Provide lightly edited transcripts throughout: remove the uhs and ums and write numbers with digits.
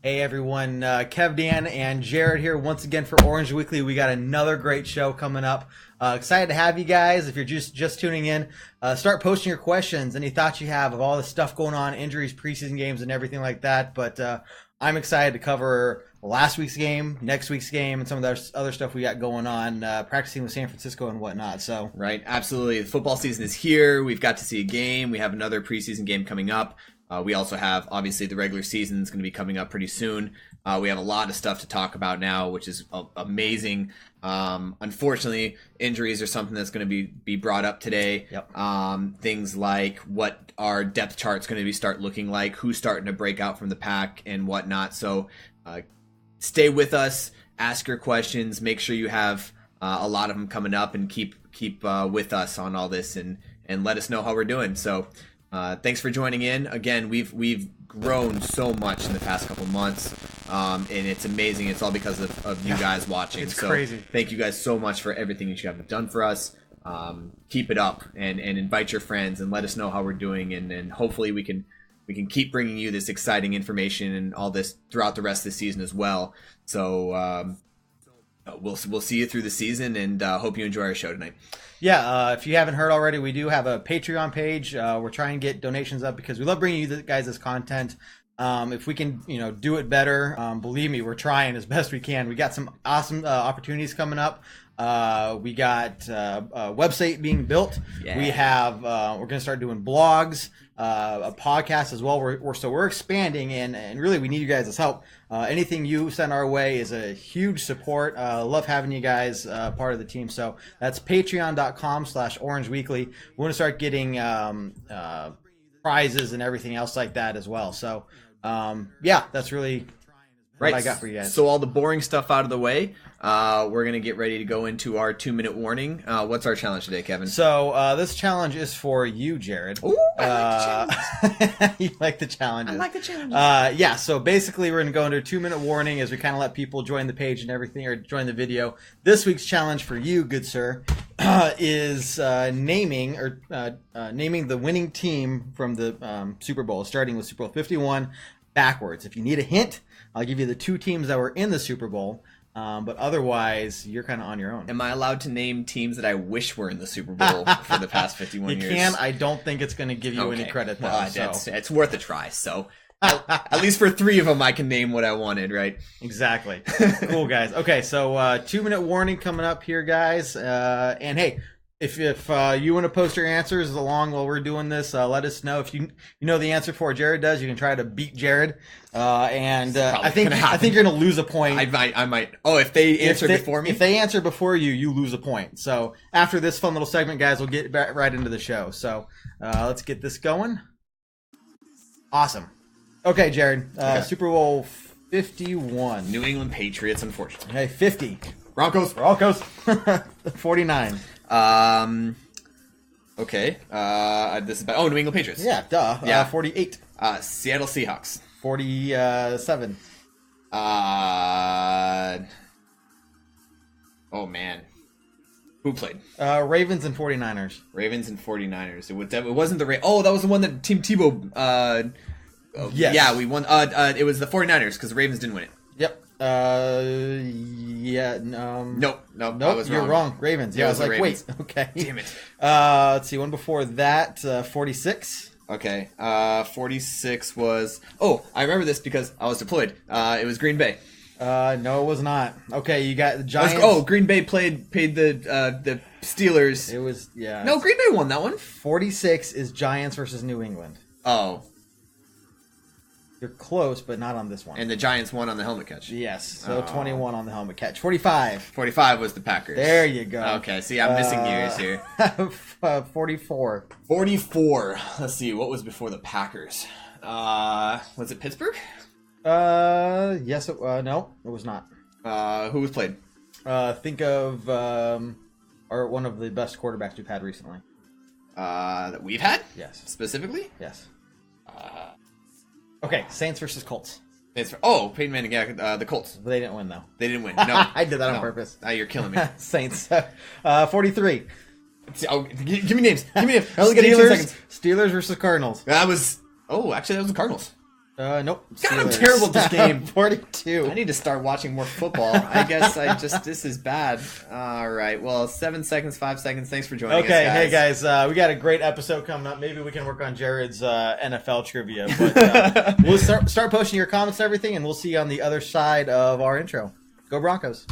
Hey everyone, Kev, Dan, and Jared here once again for Orange Weekly. We got another great show coming up. Excited to have you guys. If you're just tuning in, start posting your questions, any thoughts you have of all the stuff going on, injuries, preseason games, and everything like that. But I'm excited to cover last week's game, next week's game, and some of the other stuff we got going on, practicing with San Francisco and whatnot. So right, absolutely. The football season is here. We've got to see a game. We have another preseason game coming up. We also have, obviously, the regular season is going to be coming up pretty soon. We have a lot of stuff to talk about now, which is amazing. Unfortunately, injuries are something that's going to be brought up today. Yep. Things like what our depth chart's going to start looking like, who's starting to break out from the pack, and whatnot. So stay with us, ask your questions, make sure you have a lot of them coming up, and keep with us on all this, and let us know how we're doing. So thanks for joining in. Again, we've grown so much in the past couple months, and it's amazing. It's all because of you guys watching. It's so crazy. Thank you guys so much for everything that you have done for us. Keep it up, and invite your friends, and let us know how we're doing, and hopefully we can keep bringing you this exciting information and all this throughout the rest of the season as well. So we'll see you through the season, and hope you enjoy our show tonight. Yeah, if you haven't heard already, we do have a Patreon page. We're trying to get donations up because we love bringing you guys this content. If we can, do it better, believe me, we're trying as best we can. We got some awesome opportunities coming up. We got a website being built. Yeah. We have we're going to start doing blogs, a podcast as well. We're expanding, and really we need you guys' help. Anything you send our way is a huge support. Love having you guys part of the team. So that's patreon.com/Orange Weekly. We want to start getting prizes and everything else like that as well. So that's really what I got for you guys. So all the boring stuff out of the way, we're going to get ready to go into our 2-minute warning. What's our challenge today, Kevin? So this challenge is for you, Jared. Ooh, I like the challenge. You like the challenges. I like the challenges. So basically we're going to go into a 2-minute warning as we kind of let people join the page and everything, or join the video. This week's challenge for you, good sir, is naming the winning team from the Super Bowl, starting with Super Bowl 51 backwards. If you need a hint, I'll give you the two teams that were in the Super Bowl, but otherwise, you're kind of on your own. Am I allowed to name teams that I wish were in the Super Bowl for the past 51 years? You can. I don't think it's going to give you any credit, though. Well, it's worth a try, so at least for 3 of them, I can name what I wanted, right? Exactly. Cool, guys. Okay, so 2-minute warning coming up here, guys. And hey, if you want to post your answers along while we're doing this, let us know. If you know the answer before Jared does, you can try to beat Jared. I think you're going to lose a point. I might. Oh, if they answer before me? If they answer before you, you lose a point. So after this fun little segment, guys, we'll get right into the show. So let's get this going. Awesome. Okay, Jared. Super Bowl 51. New England Patriots, unfortunately. Hey, 50. Broncos. 49. Okay. This is about. Oh, New England Patriots. Yeah, duh. Yeah. 48. Seattle Seahawks. 47. Oh man, who played? Ravens and 49ers. Ravens and 49ers. It wasn't the Oh, that was the one that Team Tebow. Yes. Yeah, we won. It was the 49ers because the Ravens didn't win it. Yep. Nope. I was you're wrong. Ravens. Yeah, I was like, Ravens. wait, okay. Damn it. Let's see. One before that, 46. Okay. 46 was. Oh, I remember this because I was deployed. It was Green Bay. No, it was not. Okay, you got the Giants. Green Bay paid the Steelers. It was No, Green Bay won that one. 46 is Giants versus New England. Oh. You're close, but not on this one. And the Giants won on the helmet catch. Yes, so 21 on the helmet catch. 45. 45 was the Packers. There you go. Okay, see, I'm missing years here. 44. 44. Let's see, what was before the Packers? Was it Pittsburgh? Yes. No, it was not. Who was played? Think of one of the best quarterbacks we've had recently. That we've had? Yes. Specifically? Yes. Okay, Saints versus Colts. Peyton Manning, yeah, the Colts. They didn't win, though. They didn't win. No. I did that on purpose. You're killing me. Saints. 43. Give me names. Give me names. I only got 18 seconds. Steelers versus Cardinals. That was the Cardinals. Nope. God, I'm terrible at this game. 42. I need to start watching more football. I guess this is bad. All right. Well, 7 seconds, 5 seconds. Thanks for joining us, guys. Hey guys, we got a great episode coming up. Maybe we can work on Jared's NFL trivia. But we'll start posting your comments and everything, and we'll see you on the other side of our intro. Go Broncos.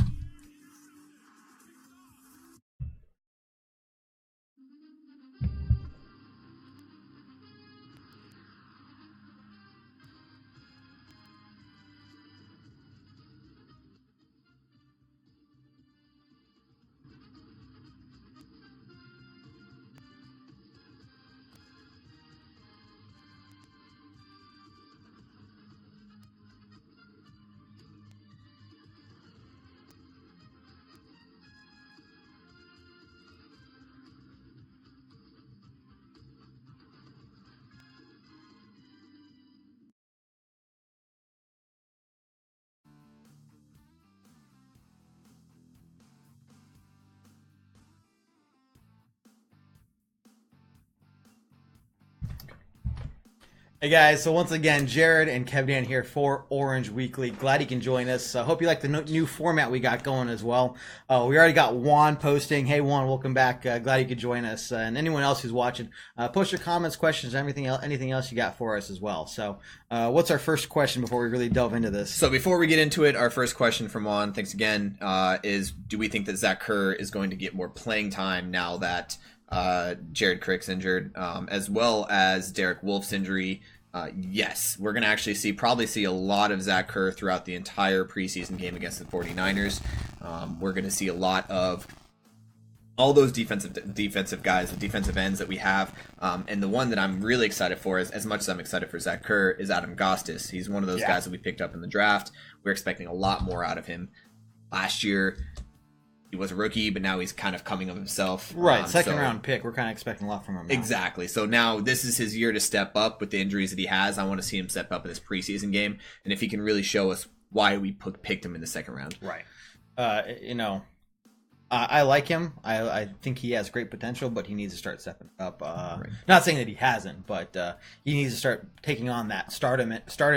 Hey guys, so once again, Jared and Kevdan here for Orange Weekly. Glad you can join us. Hope you like the new format we got going as well. We already got Juan posting. Hey Juan, welcome back. Glad you could join us. And anyone else who's watching, post your comments, questions, anything else you got for us as well. So what's our first question before we really delve into this? So before we get into it, our first question from Juan, thanks again, is do we think that Zach Kerr is going to get more playing time now that Jared Crick's injured, as well as Derek Wolfe's injury? Yes, we're going to actually probably see a lot of Zach Kerr throughout the entire preseason game against the 49ers. We're going to see a lot of all those defensive guys, the defensive ends that we have. And the one that I'm really excited for, is, as much as I'm excited for Zach Kerr, is Adam Gostis. He's one of those guys that we picked up in the draft. We're expecting a lot more out of him. Last year, he was a rookie, but now he's kind of coming of himself. Right, second round pick. We're kind of expecting a lot from him now. Exactly. So now this is his year to step up with the injuries that he has. I want to see him step up in this preseason game, and if he can really show us why we picked him in the second round. Right. I like him. I think he has great potential, but he needs to start stepping up. Right. Not saying that he hasn't, but he needs to start taking on that starter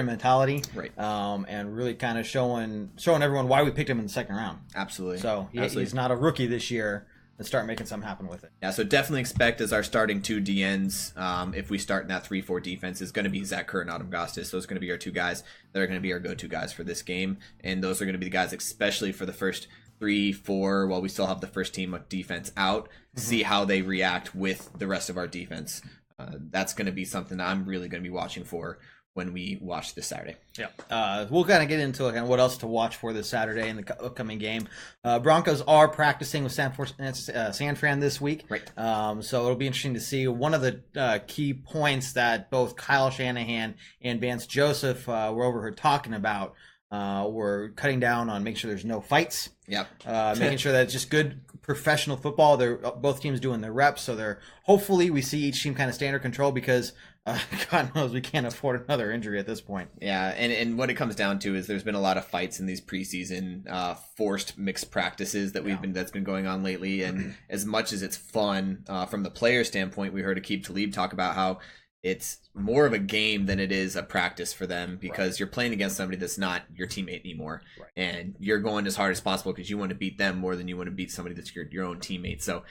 mentality, right? And really kind of showing everyone why we picked him in the second round. Absolutely. So he's not a rookie this year. Let's start making something happen with it. Yeah, so definitely expect as our starting two DNs, if we start in that 3-4 defense, is going to be Zach Kerr and Adam Gostis. Those are going to be our two guys that are going to be our go-to guys for this game, and those are going to be the guys, especially for the first 3-4, while we still have the first team defense out, see how they react with the rest of our defense. That's going to be something that I'm really going to be watching for when we watch this Saturday. Yeah. We'll kind of get into kind of what else to watch for this Saturday in the upcoming game. Broncos are practicing with San Fran this week. Right. So it'll be interesting to see. One of the key points that both Kyle Shanahan and Vance Joseph were overheard talking about, we're cutting down on making sure there's no fights. Yep. Making sure that it's just good professional football. They're both teams doing their reps, so they're hopefully we see each team kind of stay under control because God knows we can't afford another injury at this point. Yeah, and what it comes down to is there's been a lot of fights in these preseason forced mixed practices that's been going on lately, and as much as it's fun from the player standpoint, we heard Aqib Talib talk about how it's more of a game than it is a practice for them because you're playing against somebody that's not your teammate anymore. Right. And you're going as hard as possible because you want to beat them more than you want to beat somebody that's your own teammate. So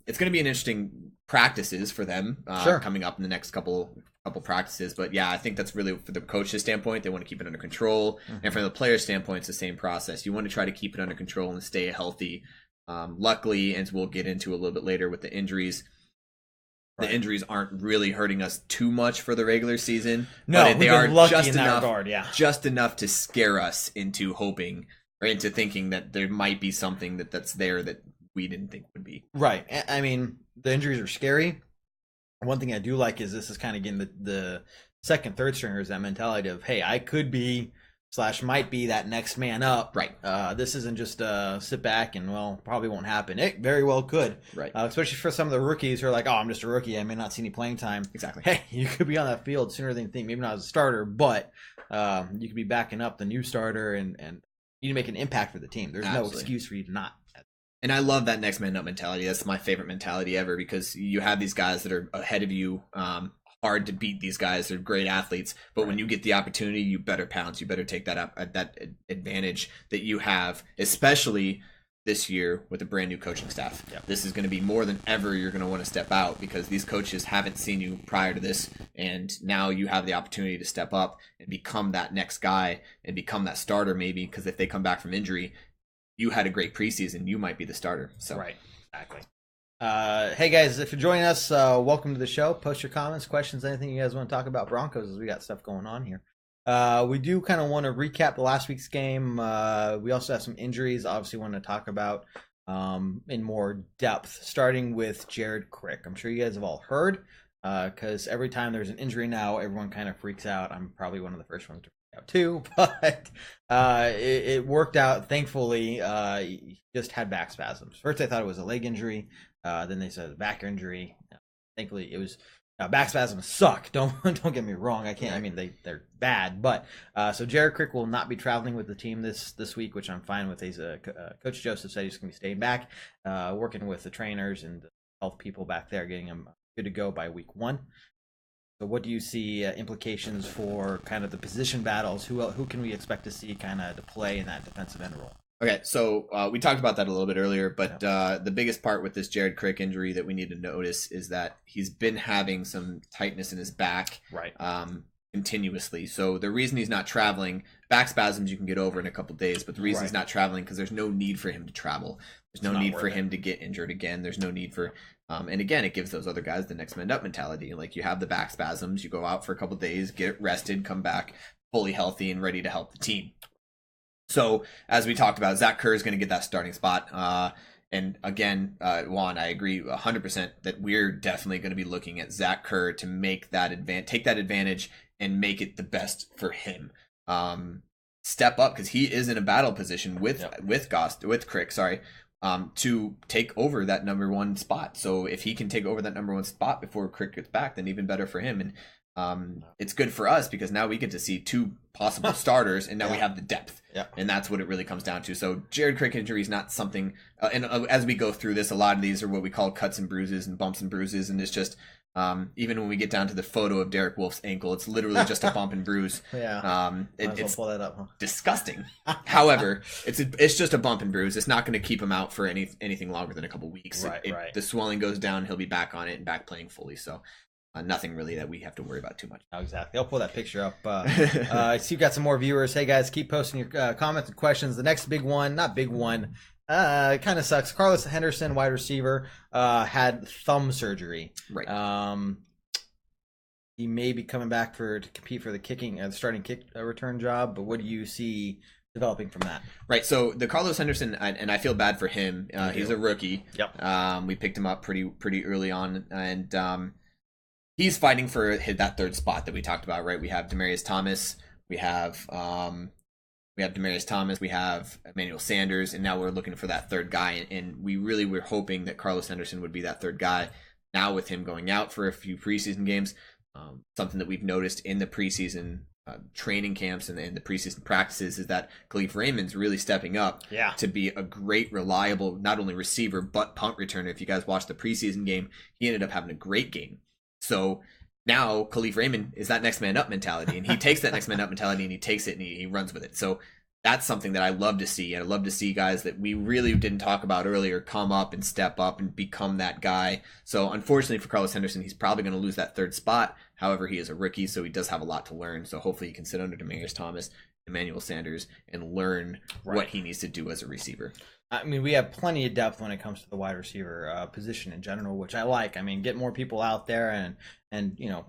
it's going to be an interesting practices for them coming up in the next couple practices. But yeah, I think that's really for the coach's standpoint. They want to keep it under control. And from the player's standpoint, it's the same process. You want to try to keep it under control and stay healthy. Luckily, as we'll get into a little bit later with the injuries, the injuries aren't really hurting us too much for the regular season. No, but they are just enough, regard, just enough to scare us into hoping or into thinking that there might be something that's there that we didn't think would be. Right. I mean, the injuries are scary. One thing I do like is this is kind of getting the second, third stringers that mentality of, hey, I could be / might be that next man up. Right. This isn't just sit back and, well, probably won't happen. It very well could. Right. Especially for some of the rookies who are like, oh, I'm just a rookie. I may not see any playing time. Exactly. Hey, you could be on that field sooner than you think. Maybe not as a starter, but you could be backing up the new starter and you need to make an impact for the team. There's no excuse for you to not. And I love that next man up mentality. That's my favorite mentality ever, because you have these guys that are ahead of you. Hard to beat these guys. They're great athletes, but when you get the opportunity, you better pounce. You better take that advantage that you have, especially this year with a brand new coaching staff. Yep. This is going to be more than ever. You're going to want to step out, because these coaches haven't seen you prior to this, and now you have the opportunity to step up and become that next guy and become that starter, maybe, because if they come back from injury, you had a great preseason, you might be the starter. So right, exactly. Hey guys, if you're joining us, welcome to the show. Post your comments, questions, anything you guys want to talk about Broncos, as we got stuff going on here. We do kind of want to recap the last week's game. We also have some injuries, obviously want to talk about in more depth, starting with Jared Crick. I'm sure you guys have all heard, because every time there's an injury now, everyone kind of freaks out. I'm probably one of the first ones to freak out too, but it worked out. Thankfully, he just had back spasms. First I thought it was a leg injury. Then they said back injury. Thankfully, it was back spasms suck. Don't get me wrong. I can't. I mean, they're bad. But so Jared Crick will not be traveling with the team this week, which I'm fine with. He's Coach Joseph said he's going to be staying back, working with the trainers and the health people back there, getting him good to go by week 1. So what do you see implications for kind of the position battles? Who can we expect to see kind of to play in that defensive end role? Okay, so we talked about that a little bit earlier, but the biggest part with this Jared Crick injury that we need to notice is that he's been having some tightness in his back continuously. So the reason he's not traveling, back spasms you can get over in a couple days, but the reason he's not traveling, because there's no need for him to travel. There's no need for him to get injured again. There's no need for, and again, it gives those other guys the next man up mentality. Like, you have the back spasms, you go out for a couple days, get rested, come back fully healthy and ready to help the team. So, as we talked about, Zach Kerr is going to get that starting spot. And again, Juan, I agree 100% that we're definitely going to be looking at Zach Kerr to make that take that advantage and make it the best for him. Step up, because he is in a battle position with Crick, to take over that number 1 spot. So if he can take over that number 1 spot before Crick gets back, then even better for him. And it's good for us, because now we get to see 2 possible starters, and now we have the depth. And that's what it really comes down to. So Jared Crick injury is not something, and as we go through this, a lot of these are what we call cuts and bruises and bumps and bruises, and it's just even when we get down to the photo of Derek Wolf's ankle, it's literally just a bump and bruise. It's pull that up, huh? Disgusting. However, it's just a bump and bruise. It's not going to keep him out for anything longer than a couple weeks. The swelling goes down, he'll be back on it and back playing fully. So nothing really that we have to worry about too much. Oh, exactly. I'll pull that picture up. I see you've got some more viewers. Hey, guys, keep posting your comments and questions. The next big one, not big one, it kind of sucks. Carlos Henderson, wide receiver, had thumb surgery. He may be coming back to compete for the starting kick return job, but what do you see developing from that? Right, so the Carlos Henderson, and I feel bad for him. He's a rookie. We picked him up pretty early on, and he's fighting for that 3rd spot that we talked about, right? We have Demaryius Thomas, we have Emmanuel Sanders, and now we're looking for that 3rd guy. And we really were hoping that Carlos Henderson would be that 3rd guy. Now with him going out for a few preseason games, something that we've noticed in the preseason training camps and the preseason practices is that Khalif Raymond's really stepping up to be a great, reliable, not only receiver, but punt returner. If you guys watched the preseason game, he ended up having a great game. So now Khalif Raymond is that next man up mentality, and he takes that next man up mentality and he takes it and he runs with it. So that's something that I love to see. And I love to see guys that we really didn't talk about earlier come up and step up and become that guy. So unfortunately for Carlos Henderson, he's probably going to lose that 3rd spot. However, he is a rookie, so he does have a lot to learn. So hopefully he can sit under Demaryius Thomas, Emmanuel Sanders, and learn what he needs to do as a receiver. I mean, we have plenty of depth when it comes to the wide receiver position in general, which I like. I mean, get more people out there, and you know,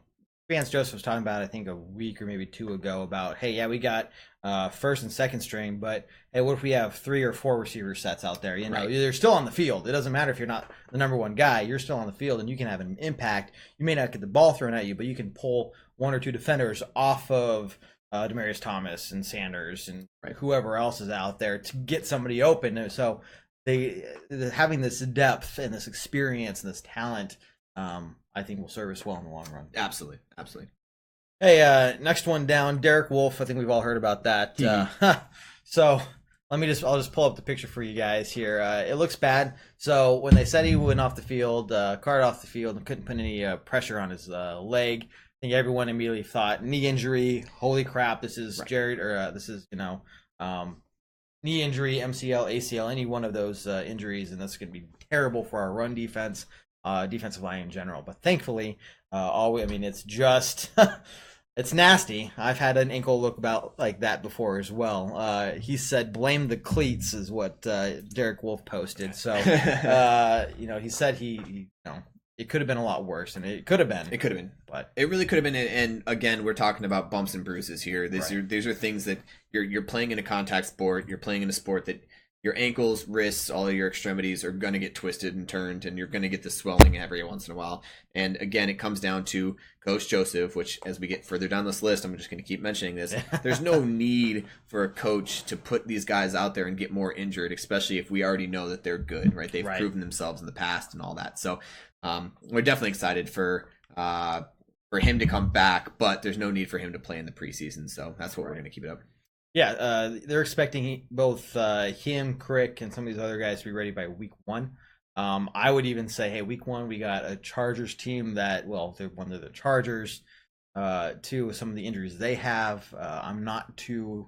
Vance Joseph was talking about, I think, a week or maybe 2 ago about, hey, yeah, we got 1st and 2nd string, but hey, what if we have 3 or 4 receiver sets out there? You know, they're still on the field. It doesn't matter if you're not the number 1 guy. You're still on the field, and you can have an impact. You may not get the ball thrown at you, but you can pull 1 or 2 defenders off of Demaryius Thomas and Sanders and whoever else is out there to get somebody open. So having this depth and this experience and this talent, I think will serve us well in the long run. Absolutely. Hey, next one down, Derek Wolf. I think we've all heard about that. So I'll just pull up the picture for you guys here. It looks bad. So when they said he went off the field, carted off the field, and couldn't put any pressure on his leg, I think everyone immediately thought knee injury. Holy crap! This is Right. Jared, or this is knee injury, MCL, ACL, any one of those injuries, and that's going to be terrible for our run defense, defensive line in general. But thankfully, it's just. It's nasty. I've had an ankle look about like that before as well. He said, "Blame the cleats," is what Derek Wolf posted. So, he said it could have been a lot worse, and it could have been. It could have been, but it really could have been. And again, we're talking about bumps and bruises here. These are things that you're playing in a contact sport. You're playing in a sport that your ankles, wrists, all of your extremities are going to get twisted and turned, and you're going to get the swelling every once in a while. And again, it comes down to Coach Joseph, which as we get further down this list, I'm just going to keep mentioning this. There's no need for a coach to put these guys out there and get more injured, especially if we already know that they're good, right? They've proven themselves in the past and all that. So we're definitely excited for him to come back, but there's no need for him to play in the preseason. So that's what we're going to keep it up. Yeah, they're expecting both him, Crick, and some of these other guys to be ready by week 1. I would even say, hey, week 1, we got a Chargers team that, they're one of the Chargers. 2, some of the injuries they have. I'm not going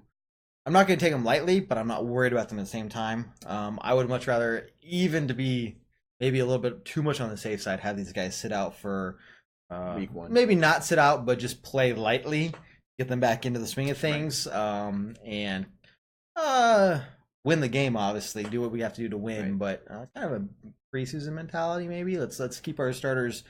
to take them lightly, but I'm not worried about them at the same time. I would much rather, even to be maybe a little bit too much on the safe side, have these guys sit out for week 1. Maybe not sit out, but just play lightly. Get them back into the swing of things, and win the game. Obviously, do what we have to do to win. But kind of a preseason mentality, maybe. Let's keep our starters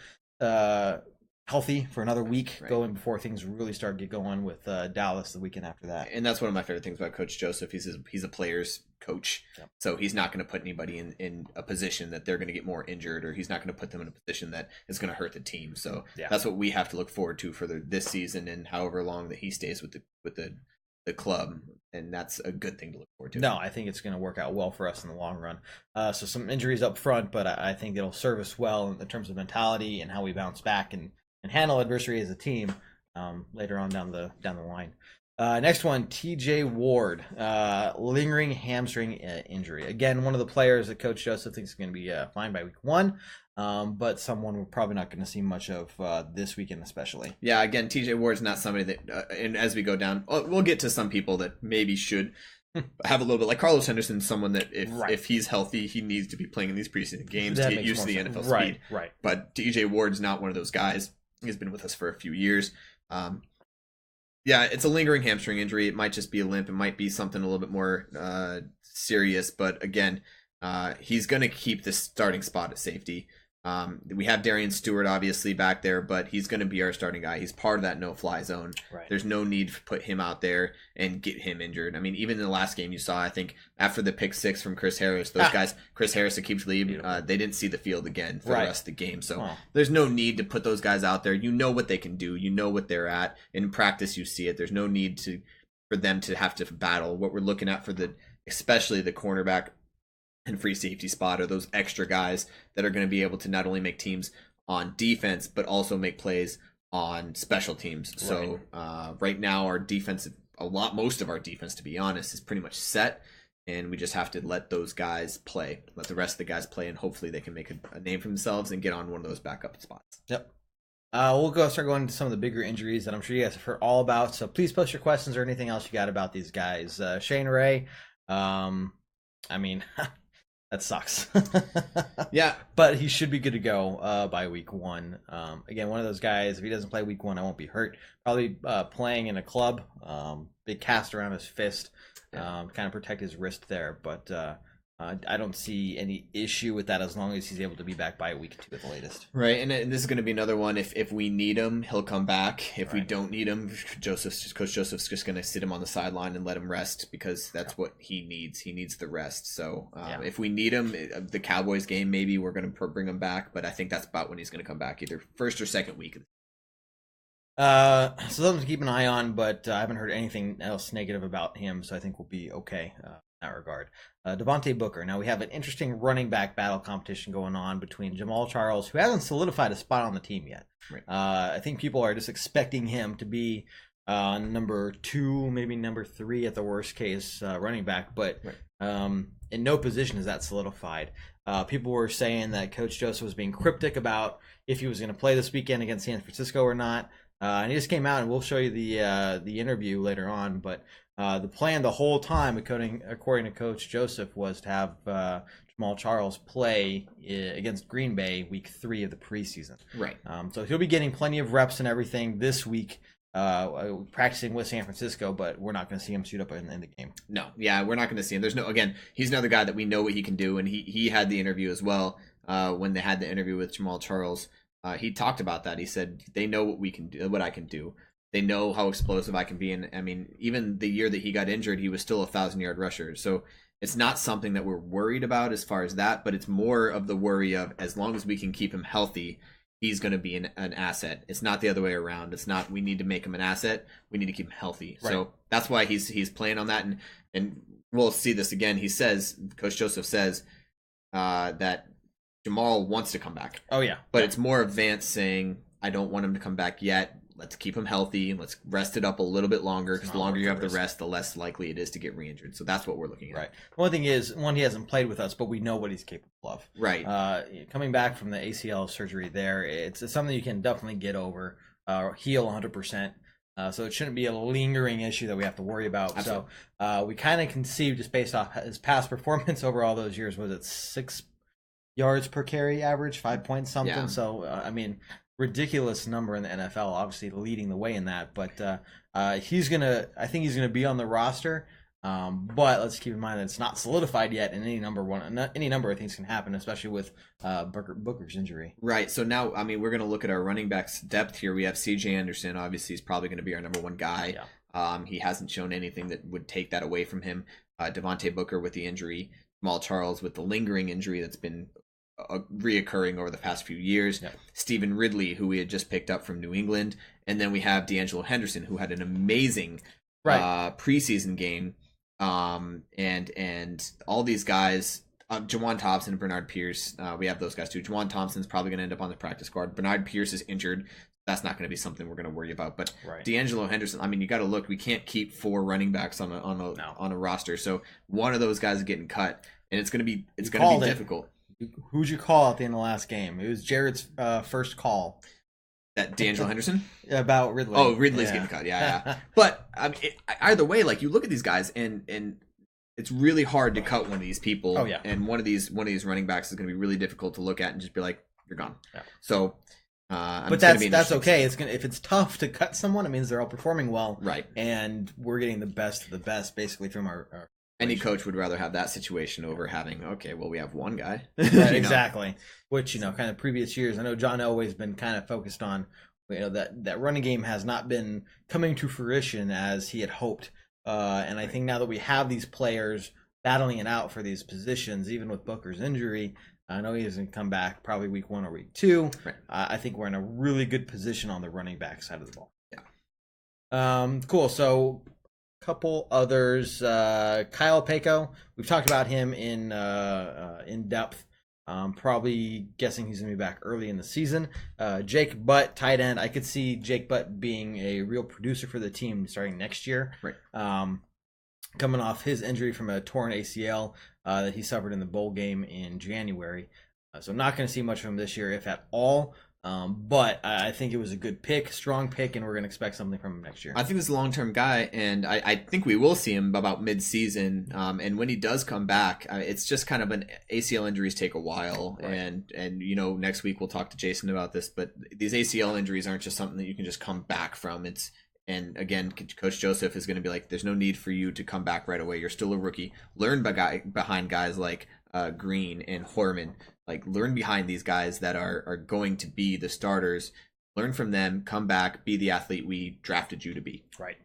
healthy for another week going before things really start to get going with Dallas the weekend after that. And that's one of my favorite things about Coach Joseph. He's a player's coach, so he's not going to put anybody in a position that they're going to get more injured, or he's not going to put them in a position that is going to hurt the team. So that's what we have to look forward to for this season and however long that he stays with the club, and that's a good thing to look forward to. No, I think it's going to work out well for us in the long run. So some injuries up front, but I think it'll serve us well in terms of mentality and how we bounce back and handle adversity as a team later on down the line. Next one, TJ Ward, lingering hamstring injury. Again, one of the players that Coach Joseph thinks is going to be fine by week 1, but someone we're probably not going to see much of this weekend especially. Yeah, again, TJ Ward's not somebody that, and as we go down, we'll get to some people that maybe should have a little bit, like Carlos Henderson, someone that if he's healthy, he needs to be playing in these preseason games to get used to the NFL speed. Right. But TJ Ward's not one of those guys. He's been with us for a few years. Yeah, it's a lingering hamstring injury. It might just be a limp. It might be something a little bit more serious. But again, he's going to keep the starting spot at safety. We have Darian Stewart obviously back there, but he's going to be our starting guy. He's part of that no-fly zone. There's no need to put him out there and get him injured. I mean, even in the last game you saw, I think after the pick 6 from Chris Harris, those guys, Chris Harris, Aqib Talib, they didn't see the field again for the rest of the game. So there's no need to put those guys out there. You know what they can do. You know what they're at. In practice, you see it. There's no need for them to have to battle. What we're looking at especially the cornerback and free safety spot are those extra guys that are going to be able to not only make teams on defense, but also make plays on special teams. So right now our defense, most of our defense, to be honest, is pretty much set, and we just have to let those guys play, let the rest of the guys play, and hopefully they can make a name for themselves and get on one of those backup spots. Yep. We'll start going into some of the bigger injuries that I'm sure you guys have heard all about. So please post your questions or anything else you got about these guys. Shane Ray, that sucks. Yeah. But he should be good to go by week 1. Again, one of those guys, if he doesn't play week 1, I won't be hurt. Probably playing in a club, big cast around his fist, kind of protect his wrist there. But I don't see any issue with that as long as he's able to be back by week 2 at the latest. Right, and this is going to be another one. If we need him, he'll come back. If we don't need him, Coach Joseph's just going to sit him on the sideline and let him rest because that's what he needs. He needs the rest. So if we need him, the Cowboys game, maybe we're going to bring him back. But I think that's about when he's going to come back, either first or second week. So something to keep an eye on, but I haven't heard anything else negative about him, so I think we'll be okay in that regard. Devontae Booker. Now we have an interesting running back battle competition going on between Jamal Charles, who hasn't solidified a spot on the team yet. I think people are just expecting him to be number 2, maybe number 3 at the worst case running back, but in no position is that solidified. People were saying that Coach Joseph was being cryptic about if he was going to play this weekend against San Francisco or not. And he just came out, and we'll show you the interview later on. But the plan the whole time, according to Coach Joseph, was to have Jamal Charles play against Green Bay week 3 of the preseason. Right. So he'll be getting plenty of reps and everything this week, practicing with San Francisco, but we're not going to see him suit up in the game. No, yeah, we're not going to see him. Again, he's another guy that we know what he can do, and he had the interview as well. When they had the interview with Jamal Charles, he talked about that. He said they know what we can do, what I can do. They know how explosive I can be, and I mean, even the year that he got injured, he was still a 1,000-yard rusher. So it's not something that we're worried about as far as that, but it's more of the worry of as long as we can keep him healthy, he's going to be an asset. It's not the other way around. It's not we need to make him an asset. We need to keep him healthy. Right. So that's why he's playing on that, and we'll see this again. He says, Coach Joseph says that Jamal wants to come back. Oh yeah, but it's more advanced saying I don't want him to come back yet. Let's keep him healthy and let's rest it up a little bit longer, because the longer you have the rest, the less likely it is to get re-injured. So that's what we're looking at. Right. One thing is, he hasn't played with us, but we know what he's capable of. Right. Coming back from the ACL surgery there, it's something you can definitely get over, heal 100%. So it shouldn't be a lingering issue that we have to worry about. Absolutely. So we kind of can see, just based off his past performance over all those years, was it 6 yards per carry average, 5 point something? Yeah. So, I mean, ridiculous number in the NFL, obviously leading the way in that. But I think he's gonna be on the roster. But let's keep in mind that it's not solidified yet, and any number of things can happen, especially with Booker's injury. Right. So now, I mean, we're going to look at our running backs depth here. We have C.J. Anderson. Obviously, he's probably going to be our number 1 guy. Yeah. He hasn't shown anything that would take that away from him. Devontae Booker with the injury, Jamal Charles with the lingering injury that's been reoccurring over the past few years. Yep. Stephen Ridley, who we had just picked up from New England, and then we have D'Angelo Henderson, who had an amazing preseason game. And all these guys, Jawan Thompson and Bernard Pierce, we have those guys too. Jawan Thompson's probably going to end up on the practice squad. Bernard Pierce is injured. That's not going to be something we're going to worry about. But D'Angelo Henderson, I mean, you got to look. We can't keep 4 running backs on a roster. So one of those guys is getting cut, and it's going to be difficult. Who'd you call at the end of the last game? It was Jared's first call. That D'Angelo Henderson? About Ridley. Oh, Ridley's getting cut. Yeah. But I mean, either way, like, you look at these guys, and it's really hard to cut one of these people. Oh, yeah. And one of these running backs is going to be really difficult to look at and just be like, you're gone. Yeah. So, but that's okay. If it's tough to cut someone, it means they're all performing well. Right. And we're getting the best of the best, basically, from our any coach would rather have that situation over having, okay, well, we have one guy. Right, exactly. Which, kind of previous years, I know John Elway's been kind of focused on, that running game has not been coming to fruition as he had hoped. And I think now that we have these players battling it out for these positions, even with Booker's injury, I know he doesn't come back probably week 1 or week 2. Right. I think we're in a really good position on the running back side of the ball. Yeah. Cool. So, couple others. Kyle Peko, we've talked about him in depth. Probably guessing he's going to be back early in the season. Jake Butt, tight end. I could see Jake Butt being a real producer for the team starting next year. Right. Coming off his injury from a torn ACL that he suffered in the bowl game in January. So not going to see much from him this year, if at all. But I think it was a good pick, strong pick, and we're going to expect something from him next year. I think this is a long-term guy, and I think we will see him about mid-season. And when he does come back, it's just kind of an ACL injuries take a while. Right. And next week we'll talk to Jason about this, but these ACL injuries aren't just something that you can just come back from. And again, Coach Joseph is going to be like, there's no need for you to come back right away. You're still a rookie. Learn behind guys like Green and Horman. Like, learn behind these guys that are going to be the starters. Learn from them, come back, be the athlete we drafted you to be. Right.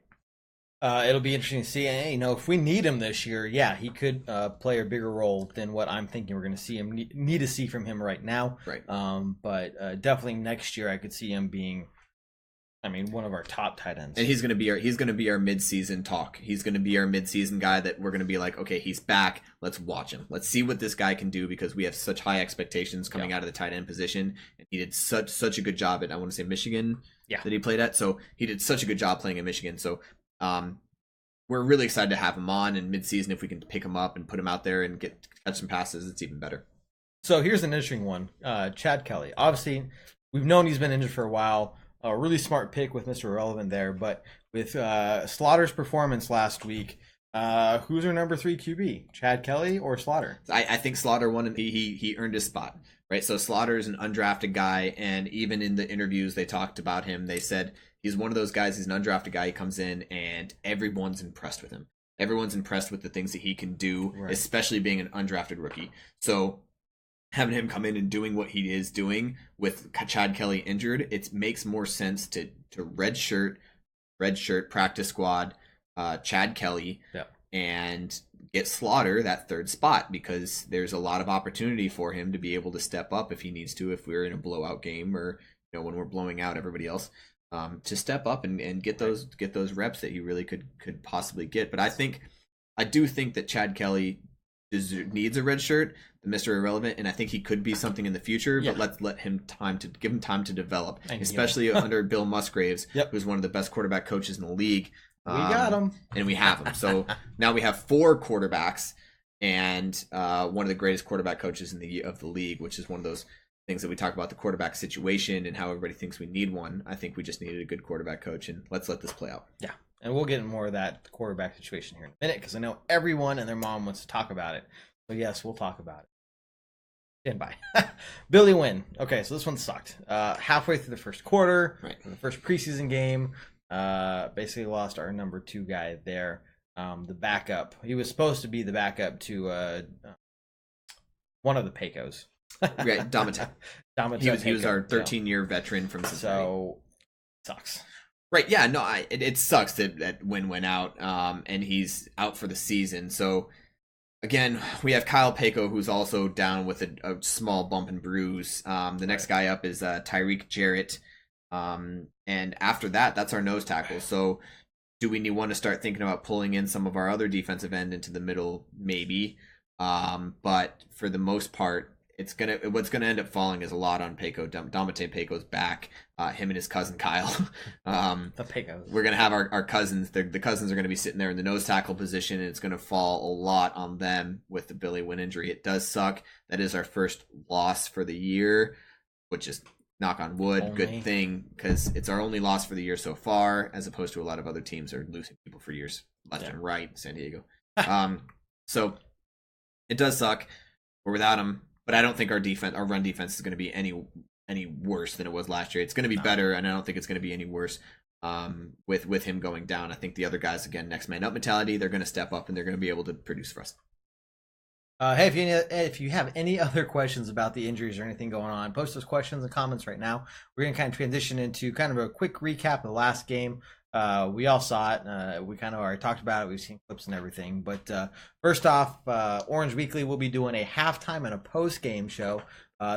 It'll be interesting to see. If we need him this year, yeah, he could play a bigger role than what I'm thinking we're going to see him need to see from him right now. Right. But definitely next year, I could see him being I mean, one of our top tight ends. And he's going to be our midseason talk. He's going to be our midseason guy that we're going to be like, okay, he's back. Let's watch him. Let's see what this guy can do, because we have such high expectations coming out of the tight end position. And he did such a good job at, I want to say, Michigan that he played at. So he did such a good job playing in Michigan. So we're really excited to have him on in midseason. If we can pick him up and put him out there and catch some passes, it's even better. So here's an interesting one. Chad Kelly. Obviously, we've known he's been injured for a while. A really smart pick with Mr. Irrelevant there, but with Slaughter's performance last week, who's our number 3 QB? Chad Kelly or Slaughter? I think Slaughter won, and he earned his spot, right? So Slaughter is an undrafted guy, and even in the interviews they talked about him, they said he's one of those guys. He's an undrafted guy. He comes in, and everyone's impressed with him. Everyone's impressed with the things that he can do, especially being an undrafted rookie. So having him come in and doing what he is doing with Chad Kelly injured, it makes more sense to redshirt practice squad Chad Kelly and get Slaughter that 3rd spot, because there's a lot of opportunity for him to be able to step up if he needs to, if we're in a blowout game, or when we're blowing out everybody else, to step up and get those reps that he really could possibly get. But I do think that Chad Kelly needs a red shirt, Mr. Irrelevant, and I think he could be something in the future, but let's give him time to develop, especially under Bill Musgraves, who's one of the best quarterback coaches in the league. We got him. And we have him. So now we have 4 quarterbacks and one of the greatest quarterback coaches of the league, which is one of those things that we talk about, the quarterback situation and how everybody thinks we need one. I think we just needed a good quarterback coach, and let's let this play out. Yeah. And we'll get into more of that quarterback situation here in a minute, because I know everyone and their mom wants to talk about it. So yes, we'll talk about it. Stand by. Billy Wynn. Okay, so this one sucked. Halfway through the first quarter, the first preseason game, basically lost our number 2 guy there. The backup. He was supposed to be the backup to one of the Pecos. Right, Domate. He was our 13-year veteran from Cincinnati. So sucks. Right, yeah, no, it sucks that Wynn went out, and he's out for the season. So, again, we have Kyle Peko, who's also down with a small bump and bruise. The next guy up is Tyreek Jarrett. And after that, that's our nose tackle. So, do we want to start thinking about pulling in some of our other defensive end into the middle? Maybe. But for the most part, what's gonna end up falling is a lot on Peko. Domate Peko's back. Him and his cousin Kyle. The Pecos. We're gonna have our cousins. The cousins are gonna be sitting there in the nose tackle position, and it's gonna fall a lot on them with the Billy Wynn injury. It does suck. That is our first loss for the year, which is, knock on wood, good thing, because it's our only loss for the year so far, as opposed to a lot of other teams are losing people for years left and right. San Diego. So it does suck. We're without him. But I don't think our run defense is going to be any worse than it was last year. It's going to be better, and I don't think it's going to be any worse with him going down. I think the other guys, again, next man up mentality, they're going to step up, and they're going to be able to produce for us. Hey, if you have any other questions about the injuries or anything going on, post those questions and comments right now. We're going to kind of transition into kind of a quick recap of the last game. We all saw it. We kind of already talked about it. We've seen clips and everything. But first off, Orange Weekly will be doing a halftime and a post-game show.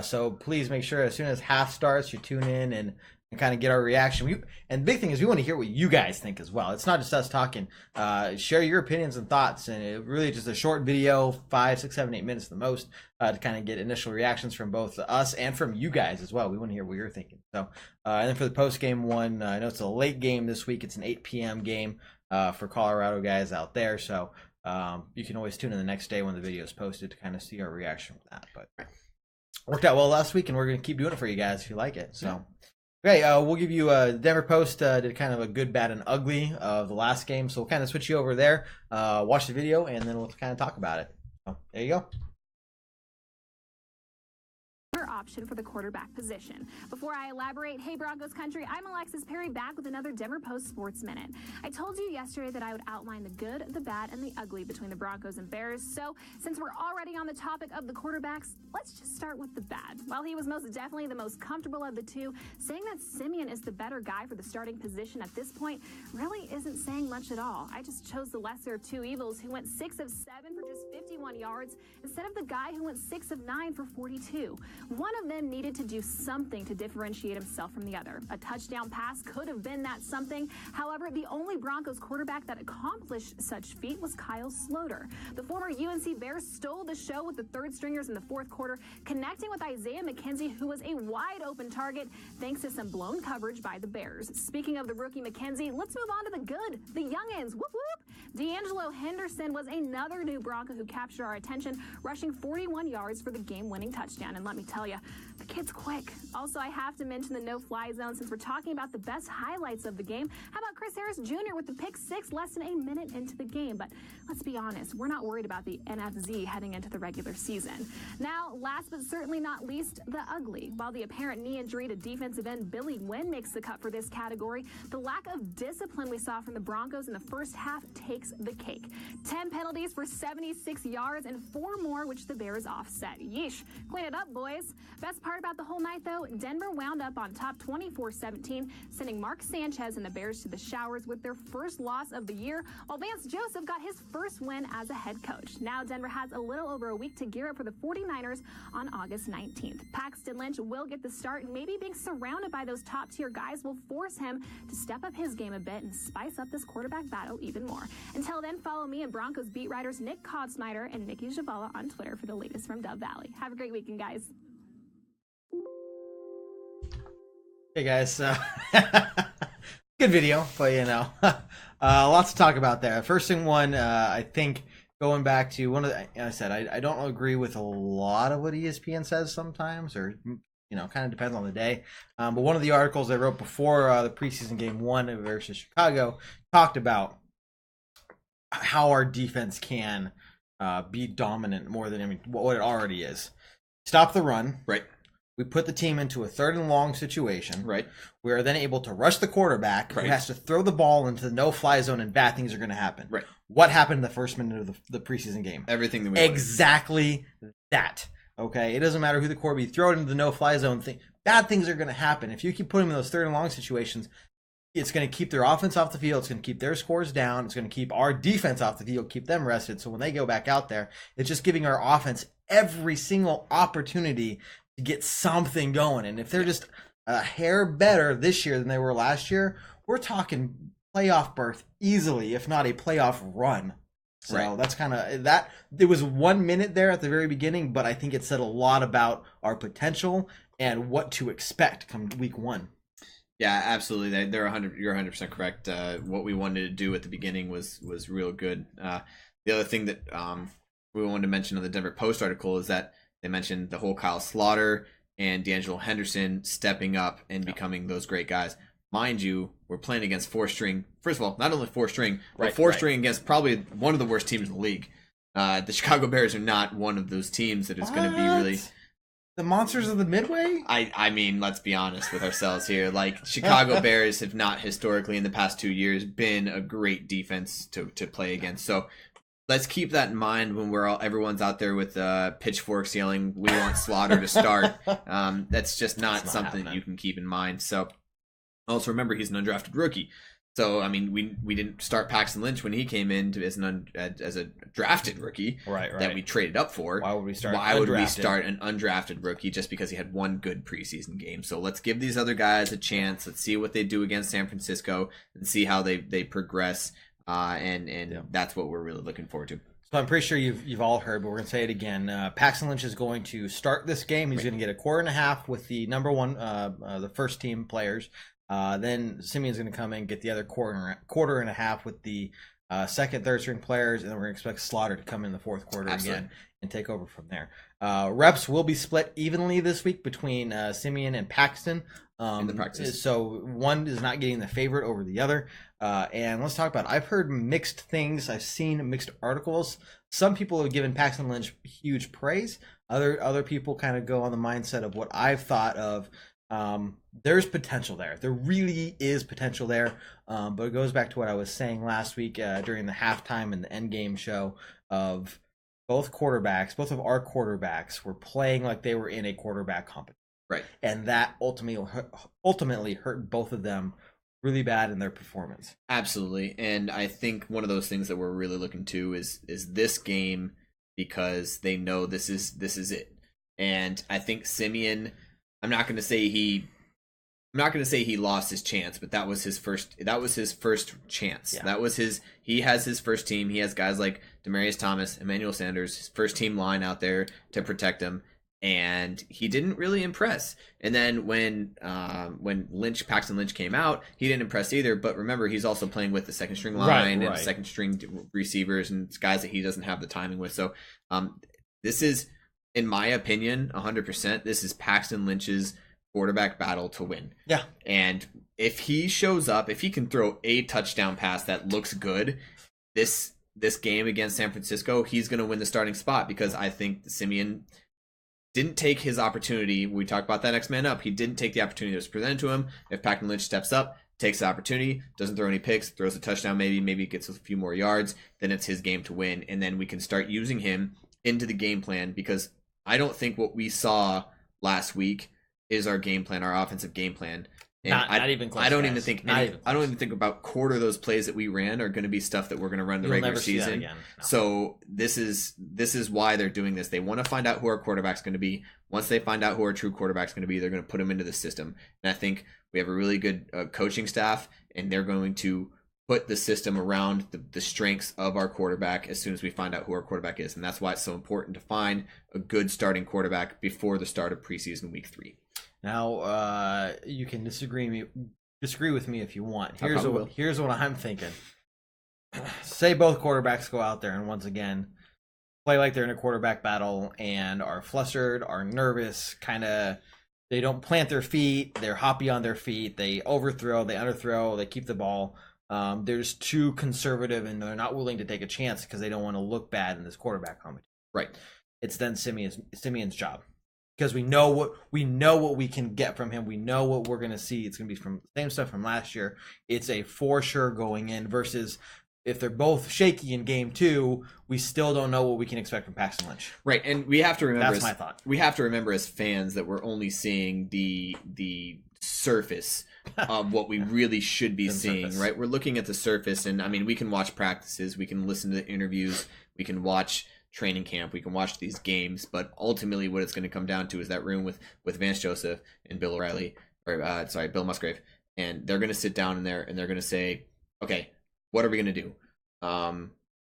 So please make sure as soon as half starts, you tune in and kind of get our reaction. And the big thing is we want to hear what you guys think as well. It's not just us talking. Share your opinions and thoughts. And it really just a short video, 5, 6, 7, 8 minutes the most, to kind of get initial reactions from both us and from you guys as well. We want to hear what you're thinking. So, and then for the post-game one, I know it's a late game this week. It's an 8 p.m. game for Colorado guys out there. So you can always tune in the next day when the video is posted to kind of see our reaction with that. But worked out well last week, and we're going to keep doing it for you guys if you like it. So. Okay, we'll give you Denver Post did kind of a good, bad, and ugly of the last game. So we'll kind of switch you over there, watch the video, and then we'll kind of talk about it. So there you go. Option for the quarterback position. Before I elaborate, hey Broncos country, I'm Alexis Perry back with another Denver Post Sports Minute. I told you yesterday that I would outline the good, the bad, and the ugly between the Broncos and Bears. So since we're already on the topic of the quarterbacks, let's just start with the bad. While he was most definitely the most comfortable of the two, saying that Simeon is the better guy for the starting position at this point really isn't saying much at all. I just chose the lesser of two evils who went 6 of 7 for just just 51 yards instead of the guy who went 6 of 9 for 42. One of them needed to do something to differentiate himself from the other. A touchdown pass could have been that something. However, the only Broncos quarterback that accomplished such feat was Kyle Sloter. The former UNC Bear stole the show with the third stringers in the fourth quarter, connecting with Isaiah McKenzie, who was a wide open target thanks to some blown coverage by the Bears. Speaking of the rookie McKenzie, let's move on to the good, the youngins. Whoop whoop! D'Angelo Henderson was another new Bronco who captured our attention, rushing 41 yards for the game-winning touchdown. And let me tell you, the kid's quick. Also, I have to mention the no-fly zone since we're talking about the best highlights of the game. How about Chris Harris Jr. with the pick six less than a minute into the game? But let's be honest, we're not worried about the NFZ heading into the regular season. Now, last but certainly not least, the ugly. While the apparent knee injury to defensive end Billy Wynn makes the cut for this category, the lack of discipline we saw from the Broncos in the first half takes the cake. 10 penalties for 76 yards and 4 more, which the Bears offset. Yeesh. Clean it up, boys. Best part about the whole night, though, Denver wound up on top 24-17, sending Mark Sanchez and the Bears to the showers with their first loss of the year, while Vance Joseph got his first win as a head coach. Now Denver has a little over a week to gear up for the 49ers on August 19th. Paxton Lynch will get the start, and maybe being surrounded by those top-tier guys will force him to step up his game a bit and spice up this quarterback battle even more. Until then, follow me and Broncos beat writers Nick Codsnyder and Nikki Javala on Twitter for the latest from Dove Valley. Have a great weekend, guys. Hey guys, good video, but lots to talk about there. First thing, I think going back to one of the, I said I don't agree with a lot of what ESPN says sometimes, or kind of depends on the day. But one of the articles I wrote before the preseason game 1 versus Chicago talked about how our defense can be dominant more than what it already is. Stop the run, right? We put the team into a 3rd and long situation. Right. We are then able to rush the quarterback, right, who has to throw the ball into the no-fly zone, and bad things are going to happen. Right. What happened in the first minute of the preseason game? Everything that we exactly wanted. That. Okay? It doesn't matter who the quarterback, you throw it into the no-fly zone, bad things are going to happen. If you keep putting them in those 3rd and long situations, it's going to keep their offense off the field. It's going to keep their scores down. It's going to keep our defense off the field, keep them rested. So when they go back out there, it's just giving our offense every single opportunity to get something going. And if they're just a hair better this year than they were last year, we're talking playoff berth easily, if not a playoff run. So right. That's kind of that. There was 1 minute there at the very beginning, but I think it said a lot about our potential and what to expect come week 1. Yeah, absolutely. You're 100% correct. What we wanted to do at the beginning was real good. The other thing that we wanted to mention on the Denver Post article is that they mentioned the whole Kyle Slaughter and D'Angelo Henderson stepping up and becoming those great guys. Mind you, we're playing against 4-string. First of all, not only 4-string, but 4-string against probably one of the worst teams in the league. The Chicago Bears are not one of those teams that is going to be really... The monsters of the Midway? I mean, let's be honest with ourselves here. Like, Chicago Bears have not historically in the past 2 years been a great defense to play against. So let's keep that in mind when everyone's out there with pitchforks yelling, "We want Slaughter to start." That's just not something that you can keep in mind. So also remember, he's an undrafted rookie. So I mean, we didn't start Paxton Lynch when he came in as a drafted rookie, right, that we traded up for. Why would we start? An undrafted rookie just because he had one good preseason game? So let's give these other guys a chance. Let's see what they do against San Francisco and see how they progress. And that's what we're really looking forward to. So I'm pretty sure you've all heard, but we're gonna say it again. Paxton Lynch is going to start this game. He's going to get a quarter and a half with the number one, the first team players. Then Simeon's going to come in and get the other quarter and a half with the second, third string players, and then we're going to expect Slaughter to come in the fourth quarter again and take over from there. Reps will be split evenly this week between Simeon and Paxton. In the practice. So one is not getting the favorite over the other. And let's talk about it. I've heard mixed things. I've seen mixed articles. Some people have given Paxton Lynch huge praise. Other people kind of go on the mindset of what I've thought of. There's potential there. There really is potential there. But it goes back to what I was saying last week during the halftime and the end game show of both of our quarterbacks were playing like they were in a quarterback competition. Right. And that ultimately hurt both of them really bad in their performance. Absolutely. And I think one of those things that we're really looking to is this game because they know this is it. And I think Simeon, I'm not going to say he lost his chance, but that was his first chance. Yeah. He has his first team. He has guys like Demaryius Thomas, Emmanuel Sanders, his first team line out there to protect him. And he didn't really impress. And then when Paxton Lynch came out, he didn't impress either. But remember, he's also playing with the second string line and second string receivers and guys that he doesn't have the timing with. So this is, in my opinion, 100%. This is Paxton Lynch's quarterback battle to win. Yeah. And if he shows up, if he can throw a touchdown pass that looks good, this game against San Francisco, he's going to win the starting spot, because I think Simeon didn't take his opportunity. We talked about that next man up. He didn't take the opportunity that was presented to him. If Paxton Lynch steps up, takes the opportunity, doesn't throw any picks, throws a touchdown, maybe gets a few more yards, then it's his game to win. And then we can start using him into the game plan, because I don't think what we saw last week is our game plan, our offensive game plan. And not even close. I don't even think about quarter of those plays that we ran are going to be stuff that we're going to run the regular season. No. So this is why they're doing this. They want to find out who our quarterback's going to be. Once they find out who our true quarterback's going to be, they're going to put him into the system. And I think we have a really good coaching staff, and they're going to put the system around the strengths of our quarterback as soon as we find out who our quarterback is. And that's why it's so important to find a good starting quarterback before the start of preseason week 3. Now, you can disagree with me if you want. Here's what I'm thinking. Say both quarterbacks go out there and once again play like they're in a quarterback battle and are flustered, are nervous, they don't plant their feet, they're hoppy on their feet, they overthrow, they underthrow, they keep the ball. They're just too conservative and they're not willing to take a chance because they don't want to look bad in this quarterback competition. Right. It's then Simeon's job. Because we know what we can get from him. We know what we're going to see. It's going to be from the same stuff from last year. It's a for sure going in, versus if they're both shaky in game 2, we still don't know what we can expect from Paxton Lynch. Right, and we have to remember. That's my thought. We have to remember as fans that we're only seeing the surface of what we really should be seeing. Surface. Right, we're looking at the surface, and I mean, we can watch practices, we can listen to interviews, we can watch training camp, we can watch these games, but ultimately what it's going to come down to is that room with Vance Joseph and Bill Musgrave, and they're going to sit down in there and they're going to say, okay, what are we going to do?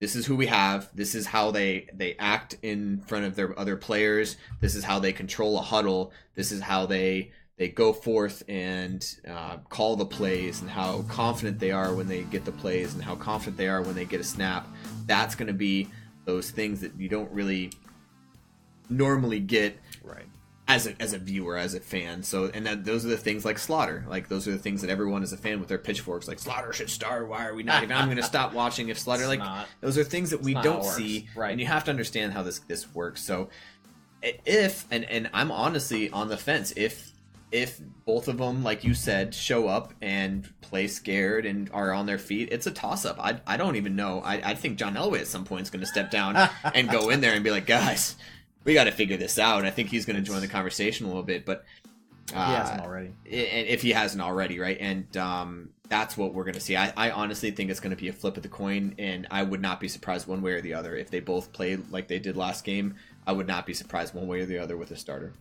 This is who we have. This is how they act in front of their other players. This is how they control a huddle. This is how they go forth and call the plays, and how confident they are when they get the plays, and how confident they are when they get a snap. That's going to be those things that you don't really normally get as a viewer, as a fan. So, and those are the things like Slaughter. Like, those are the things that everyone is a fan with their pitchforks. Like, Slaughter should start. Why are we not even? I'm going to stop watching if Slaughter. Those are things that we don't see, and you have to understand how this works. So, if and I'm honestly on the fence. If both of them, like you said, show up and play scared and are on their feet, it's a toss-up. I don't even know. I think John Elway at some point is going to step down and go in there and be like, guys, we got to figure this out. I think he's going to join the conversation a little bit, but he hasn't already. And if he hasn't already, right? And that's what we're going to see. I honestly think it's going to be a flip of the coin, and I would not be surprised one way or the other if they both played like they did last game. I would not be surprised one way or the other with a starter.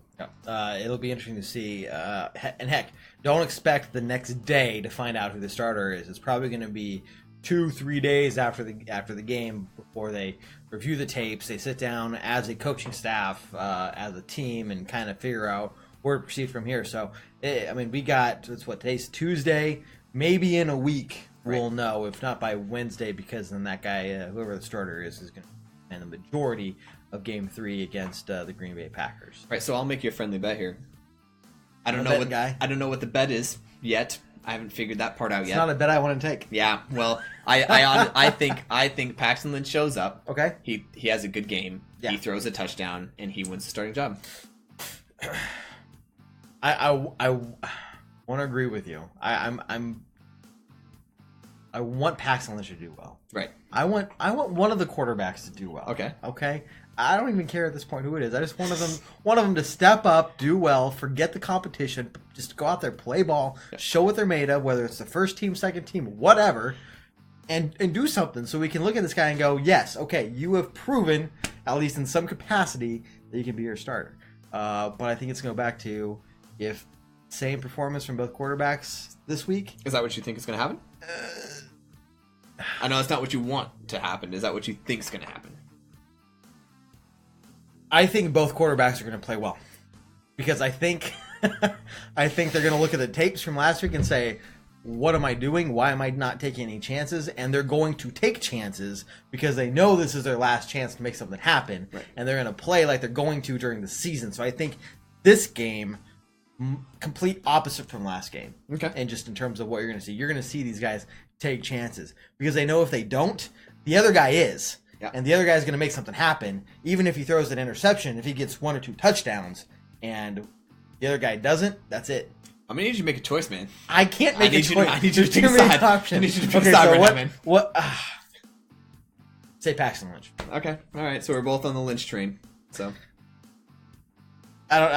It'll be interesting to see. And heck, don't expect the next day to find out who the starter is. It's probably going to be 2-3 days after the game before they review the tapes. They sit down as a coaching staff, as a team, and kind of figure out where to proceed from here. So, today's Tuesday. Maybe in a week we'll know, if not by Wednesday, because then that guy, whoever the starter is going to spend the majority of Game 3 against the Green Bay Packers. Right, so I'll make you a friendly bet here. I don't know what the bet is yet. I haven't figured that part out yet. It's not a bet I want to take. Yeah, well, I think Paxton Lynch shows up. Okay. He has a good game. Yeah. He throws a touchdown and he wins the starting job. I want to agree with you. I want Paxton Lynch to do well. Right. I want one of the quarterbacks to do well. Okay. I don't even care at this point who it is. I just want one of them to step up, do well, forget the competition, just go out there, play ball, show what they're made of, whether it's the first team, second team, whatever, and do something so we can look at this guy and go, yes, okay, you have proven, at least in some capacity, that you can be your starter. But I think it's going to go back to if same performance from both quarterbacks this week. Is that what you think is going to happen? I know that's not what you want to happen. Is that what you think is going to happen? I think both quarterbacks are going to play well. Because I think they're going to look at the tapes from last week and say, what am I doing? Why am I not taking any chances? And they're going to take chances because they know this is their last chance to make something happen. Right. And they're going to play like they're going to during the season. So I think this game, complete opposite from last game. Okay. And just in terms of what you're going to see. You're going to see these guys take chances. Because they know if they don't, the other guy is. Yeah. And the other guy is going to make something happen. Even if he throws an interception, if he gets 1 or 2 touchdowns, and the other guy doesn't, that's it. I'm gonna need you to make a choice, man. I can't make a choice. I need you to There's pick too a many side. options. I need you to pick a side right now, man. What? Say Paxton Lynch. Okay, all right. So we're both on the Lynch train. So I don't.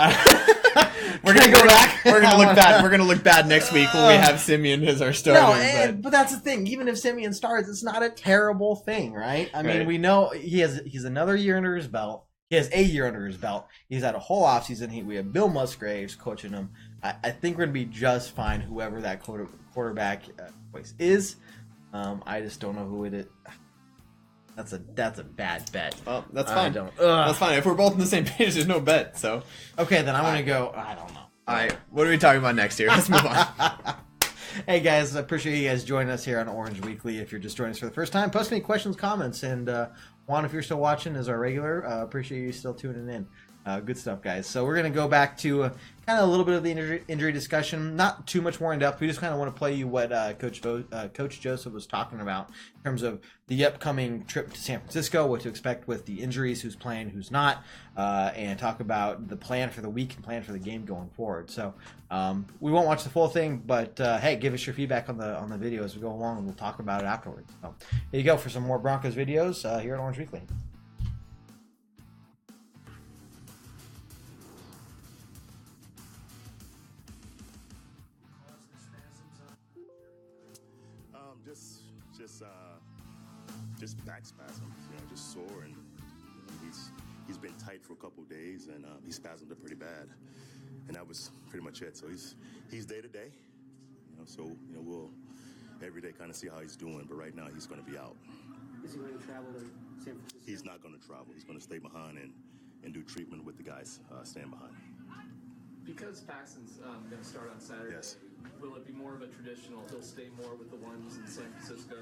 We're gonna go back. We're gonna look bad. We're gonna look bad next week when we have Simeon as our starter. No, but that's the thing. Even if Simeon starts, it's not a terrible thing, right? I mean, we know he's another year under his belt. He has a year under his belt. He's had a whole offseason. We have Bill Musgraves coaching him. I think we're going to be just fine, whoever that quarterback voice is. I just don't know who it is. That's a bad bet. Well, that's fine. That's fine. If we're both on the same page, there's no bet. So okay, then I'm going to go. I don't know. All right, what are we talking about next year? Let's move on. Hey guys, I appreciate you guys joining us here on Orange Weekly. If you're just joining us for the first time, post any questions, comments, and Juan, if you're still watching as our regular, appreciate you still tuning in. Good stuff, guys. So we're going to go back to kind of a little bit of the injury discussion. Not too much more in depth. We just kind of want to play you what Coach Joseph was talking about in terms of the upcoming trip to San Francisco, what to expect with the injuries, who's playing, who's not, and talk about the plan for the week and plan for the game going forward. So we won't watch the full thing, but hey, give us your feedback on the video as we go along, and we'll talk about it afterwards. So here you go for some more Broncos videos here at Orange Weekly. Just back spasms, just sore, and he's been tight for a couple of days, and he spasmed it pretty bad, and that was pretty much it. So he's day to day, so we'll every day kind of see how he's doing, but right now he's going to be out. Is he going to travel to San Francisco? He's not going to travel. He's going to stay behind and do treatment with the guys staying behind. Because Paxton's going to start on Saturday, yes. Will it be more of a traditional, he'll stay more with the ones in San Francisco,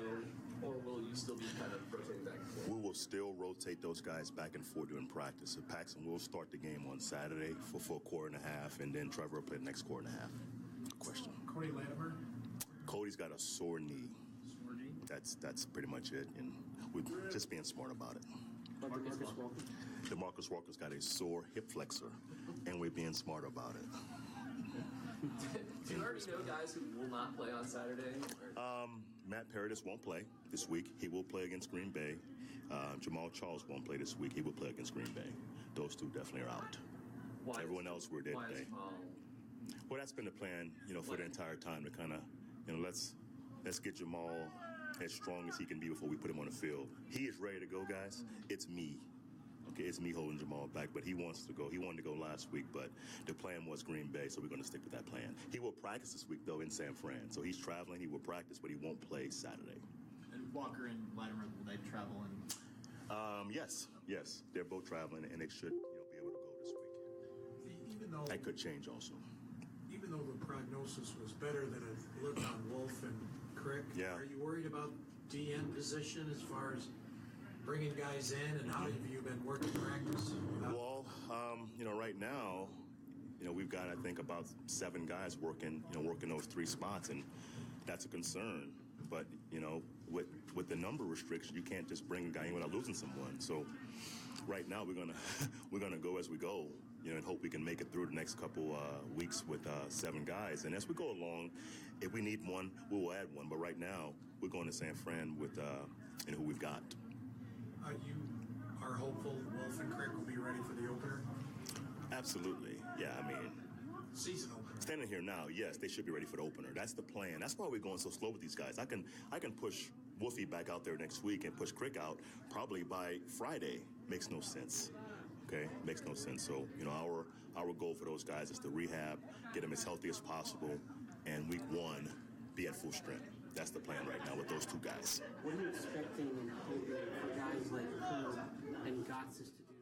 or will you still be kind of rotating back and forth? We will still rotate those guys back and forth during practice. So Paxton will start the game on Saturday for a quarter and a half, and then Trevor will play the next quarter and a half. Good question. Cody Latimer? Cody's got a sore knee. Sore knee? That's pretty much it, and we're just being smart about it. DeMarcus Walker's got a sore hip flexor, and we're being smart about it. Do you already know guys who will not play on Saturday? Matt Paradis won't play this week. He will play against Green Bay. Jamal Charles won't play this week. He will play against Green Bay. Those two definitely are out. Why Everyone else we're there why today. Well, that's been the plan, for the entire time to kind of, let's get Jamal as strong as he can be before we put him on the field. He is ready to go, guys. It's me. Okay, it's me holding Jamal back, but he wants to go. He wanted to go last week, but the plan was Green Bay, so we're going to stick with that plan. He will practice this week, though, in San Fran. So he's traveling. He will practice, but he won't play Saturday. And Walker and Latimer, will they travel? Yes. They're both traveling, and they should be able to go this week. Even though That could change also. Even though the prognosis was better than it looked on Wolf and Crick, are you worried about DN position as far as bringing guys in, and how have you been working practice? Well, right now, we've got, I think, about 7 guys working those 3 spots, and that's a concern. But, with the number restriction, you can't just bring a guy in without losing someone. So right now we're gonna go as we go, and hope we can make it through the next couple weeks with 7 guys. And as we go along, if we need one, we will add one. But right now, we're going to San Fran with who we've got. You are hopeful Wolf and Crick will be ready for the opener? Absolutely. Yeah, Season opener. Standing here now, yes, they should be ready for the opener. That's the plan. That's why we're going so slow with these guys. I can push Wolfie back out there next week and push Crick out probably by Friday makes no sense. Okay, makes no sense. So our goal for those guys is to rehab, get them as healthy as possible, and week 1 be at full strength. That's the plan right now with those 2 guys. What are you expecting and hoping for guys like Herb and Gotsis to do?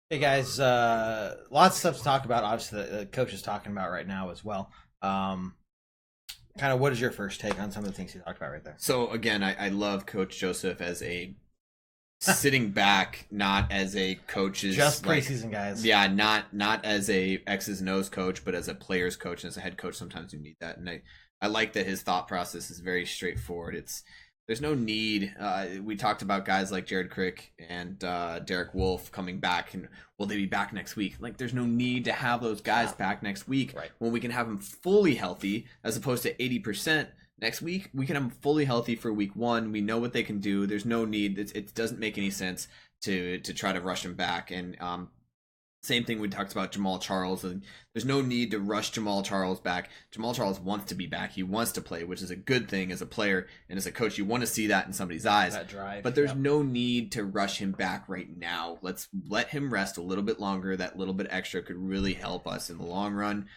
Hey guys, lots of stuff to talk about. Obviously, the coach is talking about right now as well. Kind of, what is your first take on some of the things he talked about right there? So again, I love Coach Joseph as a sitting back, not as a coach's just preseason guys. Yeah, not as a X's and O's coach, but as a player's coach and as a head coach. Sometimes you need that, and I like that his thought process is very straightforward. There's no need. We talked about guys like Jared Crick and Derek Wolfe coming back, and will they be back next week? Like, there's no need to have those guys back next week when we can have them fully healthy, as opposed to 80% next week. We can have them fully healthy for week 1. We know what they can do. There's no need. It doesn't make any sense to try to rush them back. And same thing we talked about Jamal Charles, and there's no need to rush Jamal Charles back. Jamal Charles wants to be back. He wants to play, which is a good thing as a player and as a coach. You want to see that in somebody's eyes. That drive. But there's no need to rush him back right now. Let's let him rest a little bit longer. That little bit extra could really help us in the long run.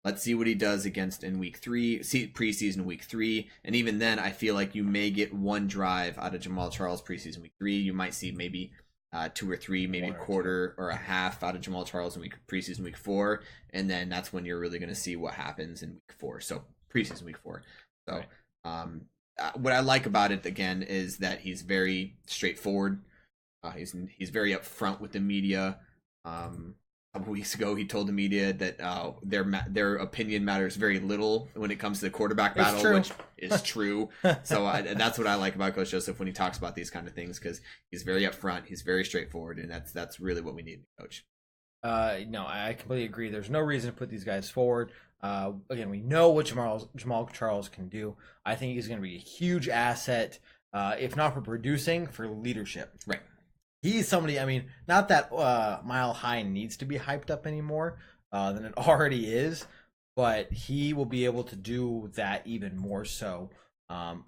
Let's see what he does in week 3, preseason week 3. And even then, I feel like you may get 1 drive out of Jamal Charles preseason week 3. You might see maybe 2 or 3, maybe a quarter or a half out of Jamal Charles in preseason week 4, and then that's when you're really going to see what happens in week 4. So preseason week 4. So what I like about it again is that he's very straightforward. He's very upfront with the media. A couple weeks ago, he told the media that their opinion matters very little when it comes to the quarterback battle, which is true. So that's what I like about Coach Joseph when he talks about these kind of things, because he's very upfront, he's very straightforward, and that's really what we need in a coach. No, I completely agree. There's no reason to put these guys forward. Again, we know what Jamal Charles can do. I think he's going to be a huge asset, if not for producing, for leadership. Right. He's somebody, I mean, not that Mile High needs to be hyped up anymore than it already is, but he will be able to do that even more so,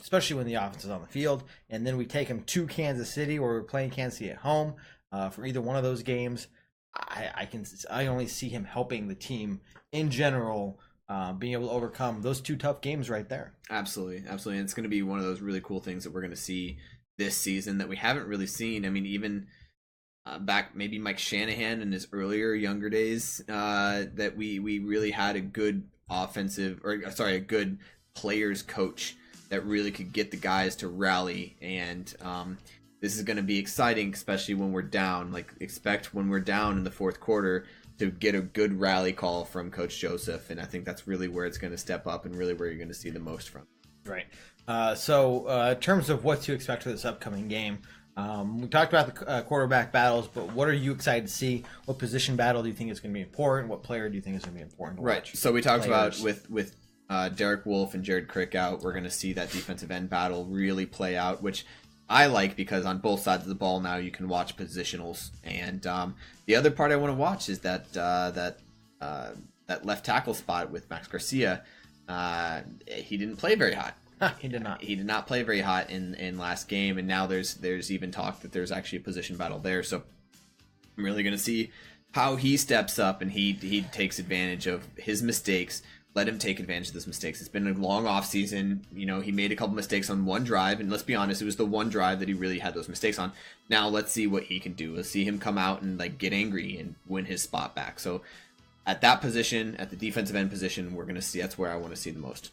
especially when the offense is on the field. And then we take him to Kansas City, or we're playing Kansas City at home for either one of those games. I only see him helping the team in general, being able to overcome those 2 tough games right there. Absolutely. And it's going to be one of those really cool things that we're going to see this season that we haven't really seen. I mean, even back maybe Mike Shanahan in his younger days, that we really had a good a good players coach that really could get the guys to rally. And this is going to be exciting, especially when we're down. Expect when we're down in the 4th quarter to get a good rally call from Coach Joseph. And I think that's really where it's going to step up, and really where you're going to see the most from. Right. So in terms of what to expect for this upcoming game, we talked about the quarterback battles, but what are you excited to see? What position battle do you think is going to be important? What player do you think is going to be important to watch? So we talked about with Derek Wolfe and Jared Crick out, we're going to see that defensive end battle really play out, which I like, because on both sides of the ball now you can watch positionals. And the other part I want to watch is that left tackle spot with Max Garcia. He didn't play very hot. He did not. He did not play very hot in last game, and now there's even talk that there's actually a position battle there. So I'm really going to see how he steps up and he takes advantage of his mistakes. Let him take advantage of those mistakes. It's been a long off season. You know, he made a couple mistakes on one drive, and let's be honest, it was the one drive that he really had those mistakes on. Now let's see what he can do. Let's see him come out and get angry and win his spot back. So at that position, at the defensive end position, we're going to see, that's where I want to see the most.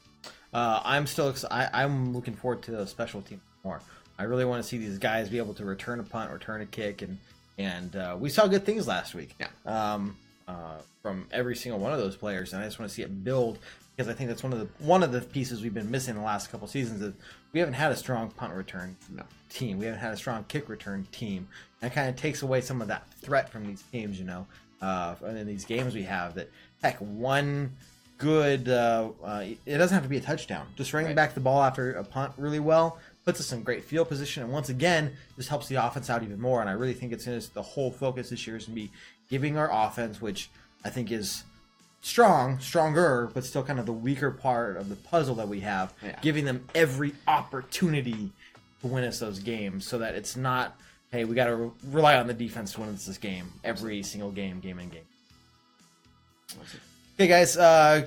I'm looking forward to the special team more. I really want to see these guys be able to return a punt, return a kick, and we saw good things last week. Yeah. From every single one of those players, and I just want to see it build, because I think that's one of the pieces we've been missing the last couple seasons. Is we haven't had a strong punt return team. We haven't had a strong kick return team. And that kind of takes away some of that threat from these teams, and in these games we have that. Heck, one good. It doesn't have to be a touchdown. Just running back the ball after a punt really well puts us in great field position, and once again, just helps the offense out even more. And I really think the whole focus this year is going to be giving our offense, which I think is stronger, but still kind of the weaker part of the puzzle that we have, giving them every opportunity to win us those games, so that it's not, hey, we got to rely on the defense to win us this game every single game in game. Okay, guys,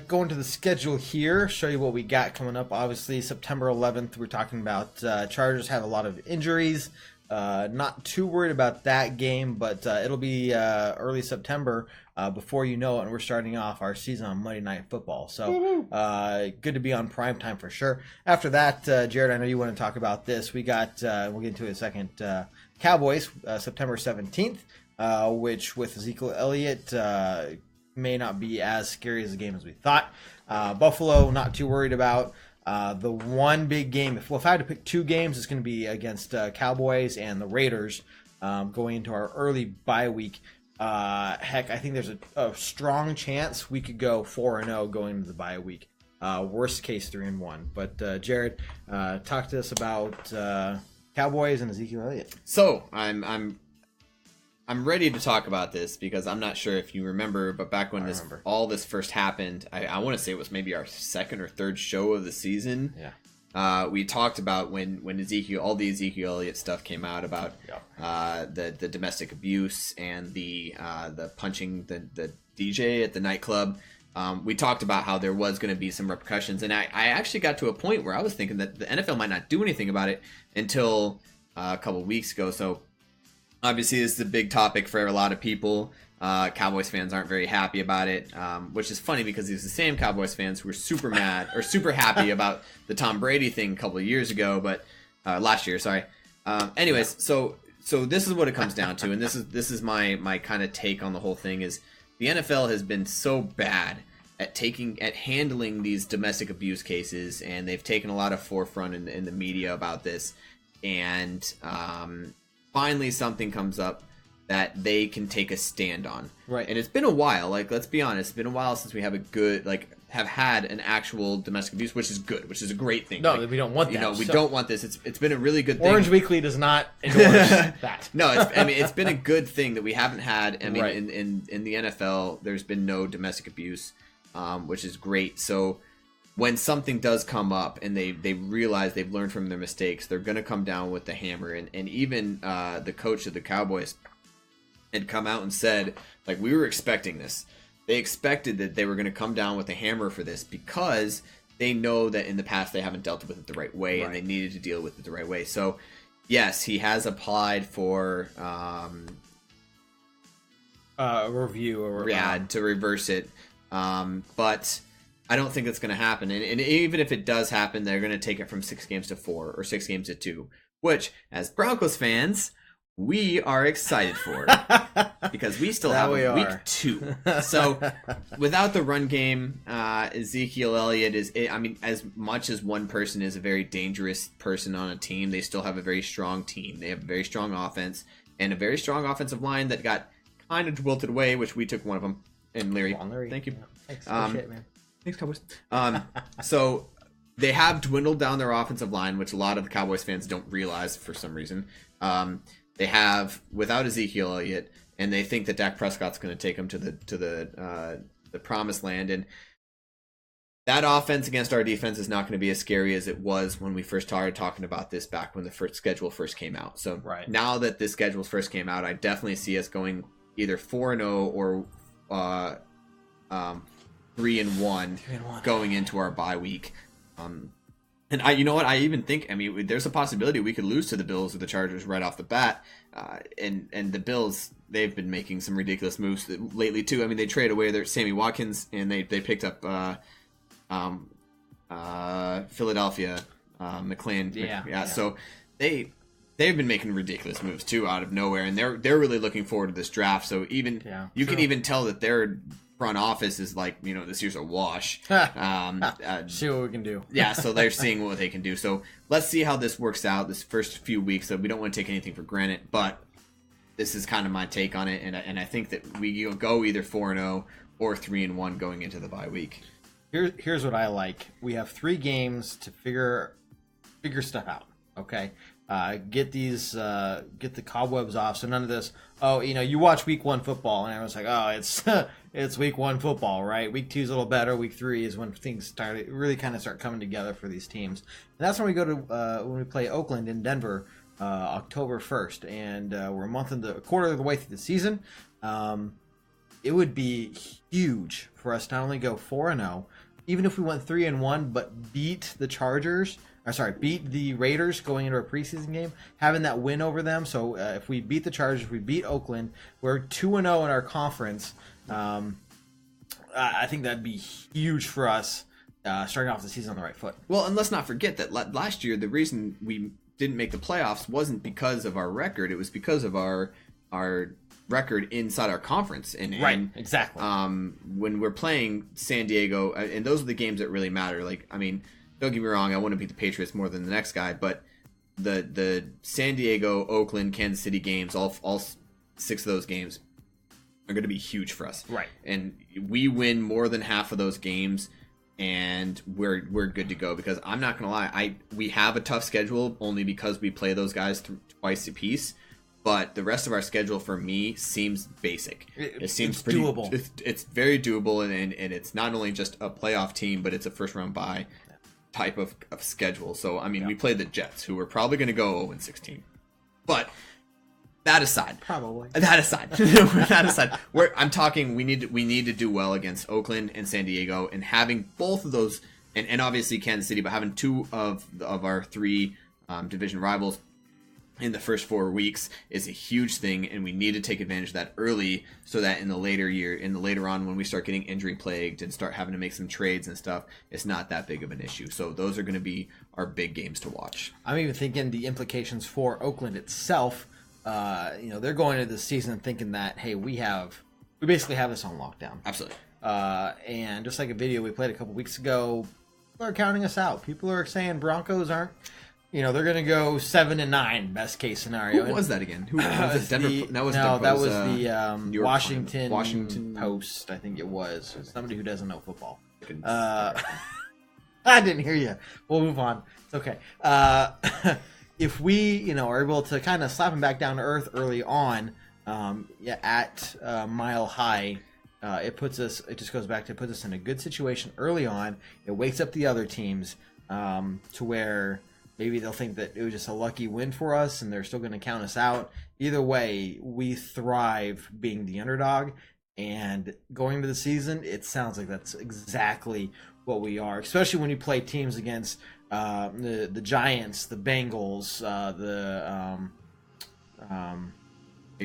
going to the schedule here, show you what we got coming up. Obviously, September 11th, we're talking about Chargers have a lot of injuries. Not too worried about that game, but it'll be early September before you know it, and we're starting off our season on Monday Night Football. So good to be on prime time for sure. After that, Jared, I know you want to talk about this. We got, we'll get into it in a second, Cowboys, September 17th, which with Ezekiel Elliott may not be as scary as the game as we thought. Buffalo, not too worried about. The one big game, if I had to pick two games, it's going to be against Cowboys and the Raiders going into our early bye week. Heck, I think there's a strong chance we could go 4-0 going into the bye week. Worst case 3-1. But Jared, talk to us about Cowboys and Ezekiel Elliott. So I'm ready to talk about this because I'm not sure if you remember, but back when all this first happened, I want to say it was maybe our second or third show of the season. Yeah. We talked about when all the Ezekiel Elliott stuff came out about the domestic abuse and the punching the DJ at the nightclub. We talked about how there was going to be some repercussions, and I actually got to a point where I was thinking that the NFL might not do anything about it until a couple of weeks ago. So obviously, this is a big topic for a lot of people. Cowboys fans aren't very happy about it, which is funny because these are the same Cowboys fans who were super mad or super happy about the Tom Brady thing a couple of years ago, but last year, sorry. Anyways, so this is what it comes down to, and this is my kind of take on the whole thing is the NFL has been so bad at handling these domestic abuse cases, and they've taken a lot of forefront in the media about this, and finally something comes up that they can take a stand on. Right. And it's been a while, let's be honest, it's been a while since we have have had an actual domestic abuse, which is good, which is a great thing. No, we don't want that. We don't want this. It's been a really good thing. Orange Weekly does not endorse that. No, it's been a good thing that we haven't had. Right. In the NFL, there's been no domestic abuse, which is great. So when something does come up and they realize they've learned from their mistakes, they're going to come down with the hammer. And even the coach of the Cowboys had come out and said, we were expecting this. They expected that they were going to come down with a hammer for this because they know that in the past they haven't dealt with it the right way, and they needed to deal with it the right way. So, yes, he has applied for a review or to reverse it, but I don't think that's going to happen. And even if it does happen, they're going to take it from 6 games to 4 or 6 games to 2, which, as Broncos fans, we are excited for because we still have week 2. So without the run game, Ezekiel Elliott is, as much as one person is a very dangerous person on a team, they still have a very strong team. They have a very strong offense and a very strong offensive line that got kind of wilted away, which we took one of them. And Larry, thank you. Yeah, thanks. Appreciate it, man. Thanks, Cowboys. So they have dwindled down their offensive line, which a lot of the Cowboys fans don't realize for some reason. They have without Ezekiel Elliott, and they think that Dak Prescott's going to take them to the promised land. And that offense against our defense is not going to be as scary as it was when we first started talking about this back when the schedule first came out. So now that this schedule first came out, I definitely see us going either 4-0 or 3-1 going into our bye week. And I even think, there's a possibility we could lose to the Bills or the Chargers right off the bat. And the Bills, they've been making some ridiculous moves lately too. They traded away their Sammy Watkins, and they picked up Philadelphia McClain. So they've been making ridiculous moves too out of nowhere, and they're really looking forward to this draft. So you can even tell that their front office is this year's a wash. See what we can do. So they're seeing what they can do. So let's see how this works out this first few weeks. So we don't want to take anything for granted, but this is kind of my take on it, and I think that we go either 4-0 or 3-1 going into the bye week. Here's what I like. We have 3 games to figure stuff out. Okay. Get the cobwebs off. So none of this. You watch week 1 football, and everyone's like, oh, it's week 1 football, right? Week 2 is a little better. Week 3 is when things really kind of start coming together for these teams. And that's when we go to when we play Oakland in Denver, October 1st, and we're a quarter of the way through the season. It would be huge for us to not only go 4-0, even if we went 3-1, but beat the Raiders going into a preseason game, having that win over them. So if we beat the Chargers, if we beat Oakland, we're 2-0 in our conference. I think that'd be huge for us starting off the season on the right foot. Well, and let's not forget that last year the reason we didn't make the playoffs wasn't because of our record; it was because of our record inside our conference. And exactly. When we're playing San Diego, and those are the games that really matter. Like, I mean, don't get me wrong, I want to beat the Patriots more than the next guy, but the San Diego, Oakland, Kansas City games, all 6 of those games are going to be huge for us. Right. And we win more than half of those games, and we're good to go. Because I'm not going to lie, we have a tough schedule only because we play those guys twice a piece. But the rest of our schedule for me seems basic. It seems pretty doable. It's very doable, and it's not only just a playoff team, but it's a first round bye type of schedule. So I mean, we played the Jets, who are probably going to go 0-16. But that aside, I'm talking. We need to do well against Oakland and San Diego, and having both of those, and obviously Kansas City, but having 2 of our 3 division rivals in the first 4 weeks is a huge thing, and we need to take advantage of that early, so that in the later on when we start getting injury plagued and start having to make some trades and stuff, it's not that big of an issue. So those are going to be our big games to watch. I'm even thinking the implications for Oakland itself. They're going into the season thinking that, hey, we basically have this on lockdown. Absolutely. And just like a video we played a couple weeks ago, people are counting us out. People are saying Broncos aren't. They're going to go 7-9, best case scenario. Who was that again? Who was it? Denver? That was the Washington Post. I think it was. Somebody who doesn't know football. I didn't hear you. We'll move on. It's okay. If we, are able to kind of slap them back down to earth early on, at Mile High, it puts us in a good situation early on. It wakes up the other teams to where maybe they'll think that it was just a lucky win for us and they're still going to count us out. Either way, we thrive being the underdog, and going into the season, it sounds like that's exactly what we are, especially when you play teams against the Giants, the Bengals,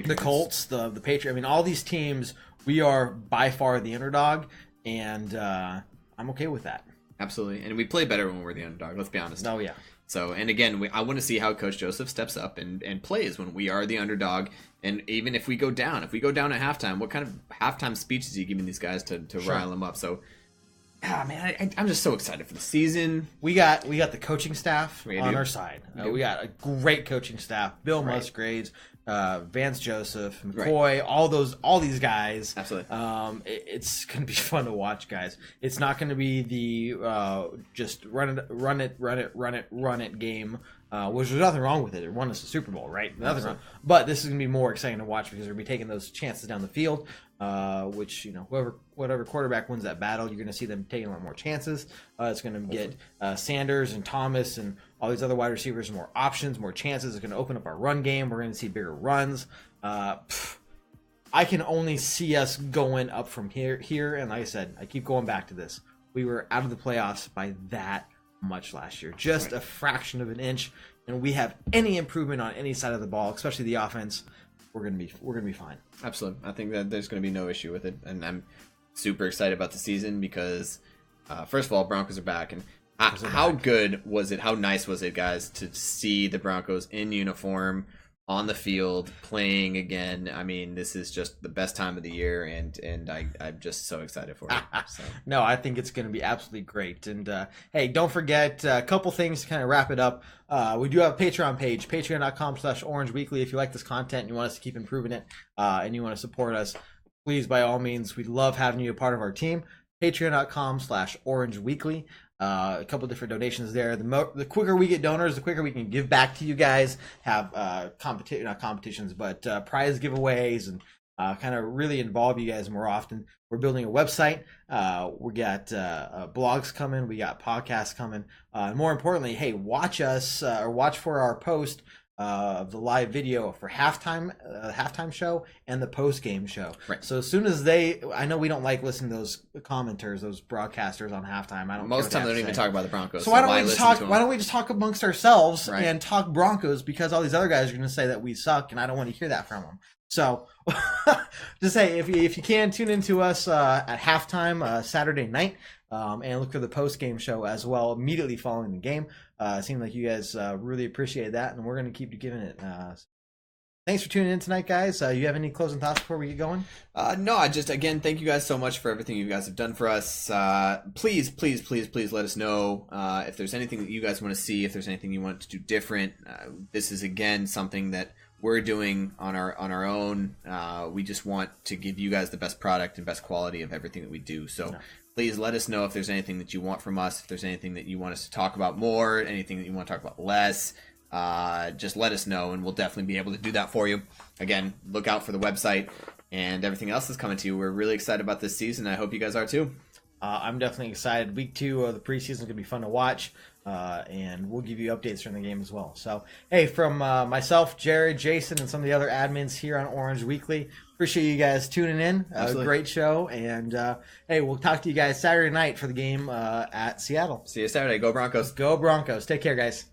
the Colts, the Patriots. I mean, all these teams, we are by far the underdog, and I'm okay with that. Absolutely, and we play better when we're the underdog. Let's be honest. Oh yeah. So, and again, I want to see how Coach Joseph steps up and plays when we are the underdog. And even if we go down at halftime, what kind of halftime speech is he giving these guys to rile them up? So, man, I'm just so excited for the season. We got the coaching staff on our side. We got a great coaching staff. Bill Musgraves, Vance Joseph, McCoy, all these guys. Absolutely. It's going to be fun to watch, guys. It's not going to be the just run it game, which there's nothing wrong with it. It won us the Super Bowl, right? Nothing wrong. But this is going to be more exciting to watch because we're going to be taking those chances down the field, which, whatever quarterback wins that battle, you're going to see them taking a lot more chances. It's going to get Sanders and Thomas and all these other wide receivers more options, more chances. It's going to open up our run game. We're going to see bigger runs. I can only see us going up from here. And like I said, I keep going back to this. We were out of the playoffs by that much last year, just a fraction of an inch. And we have any improvement on any side of the ball, especially the offense, we're gonna be fine. Absolutely, I think that there's gonna be no issue with it, and I'm super excited about the season because, first of all, Broncos are back, and how good was it? How nice was it, guys, to see the Broncos in uniform on the field playing again? I mean, this is just the best time of the year, and I'm just so excited for it. So. No, I think it's going to be absolutely great. And hey, don't forget a couple things to kind of wrap it up. We do have a Patreon page, patreon.com/orangeweekly. If you like this content and you want us to keep improving it, and you want to support us, please, by all means, we'd love having you a part of our team. Patreon.com/orangeweekly. A couple different donations there. The quicker we get donors, the quicker we can give back to you guys. Have not competitions, but prize giveaways and kind of really involve you guys more often. We're building a website. We got blogs coming. We got podcasts coming. And more importantly, hey, watch us or watch for our post of the live video for halftime show and the post game show. Right. So as soon as I know we don't like listening to those commenters, those broadcasters on halftime. I don't. Most care time they don't even talk about the Broncos. So why don't we just talk amongst ourselves and talk Broncos, because all these other guys are going to say that we suck, and I don't want to hear that from them. So just say if you can tune into us at halftime Saturday night. And look for the post-game show as well immediately following the game. It seemed like you guys really appreciated that, and we're going to keep giving it. Thanks for tuning in tonight, guys. You have any closing thoughts before we get going? No, I just, again, thank you guys so much for everything you guys have done for us. Please let us know if there's anything that you guys want to see, if there's anything you want to do different. This is, again, something that we're doing on our own. We just want to give you guys the best product and best quality of everything that we do. So please let us know if there's anything that you want from us, if there's anything that you want us to talk about more, anything that you want to talk about less. Just let us know, and we'll definitely be able to do that for you. Again, look out for the website and everything else that's coming to you. We're really excited about this season. I hope you guys are too. I'm definitely excited. Week 2 of the preseason is going to be fun to watch, and we'll give you updates during the game as well. So, hey, from myself, Jared, Jason, and some of the other admins here on Orange Weekly, appreciate you guys tuning in. Great show, and hey, we'll talk to you guys Saturday night for the game at Seattle. See you Saturday. Go Broncos. Go Broncos. Take care, guys.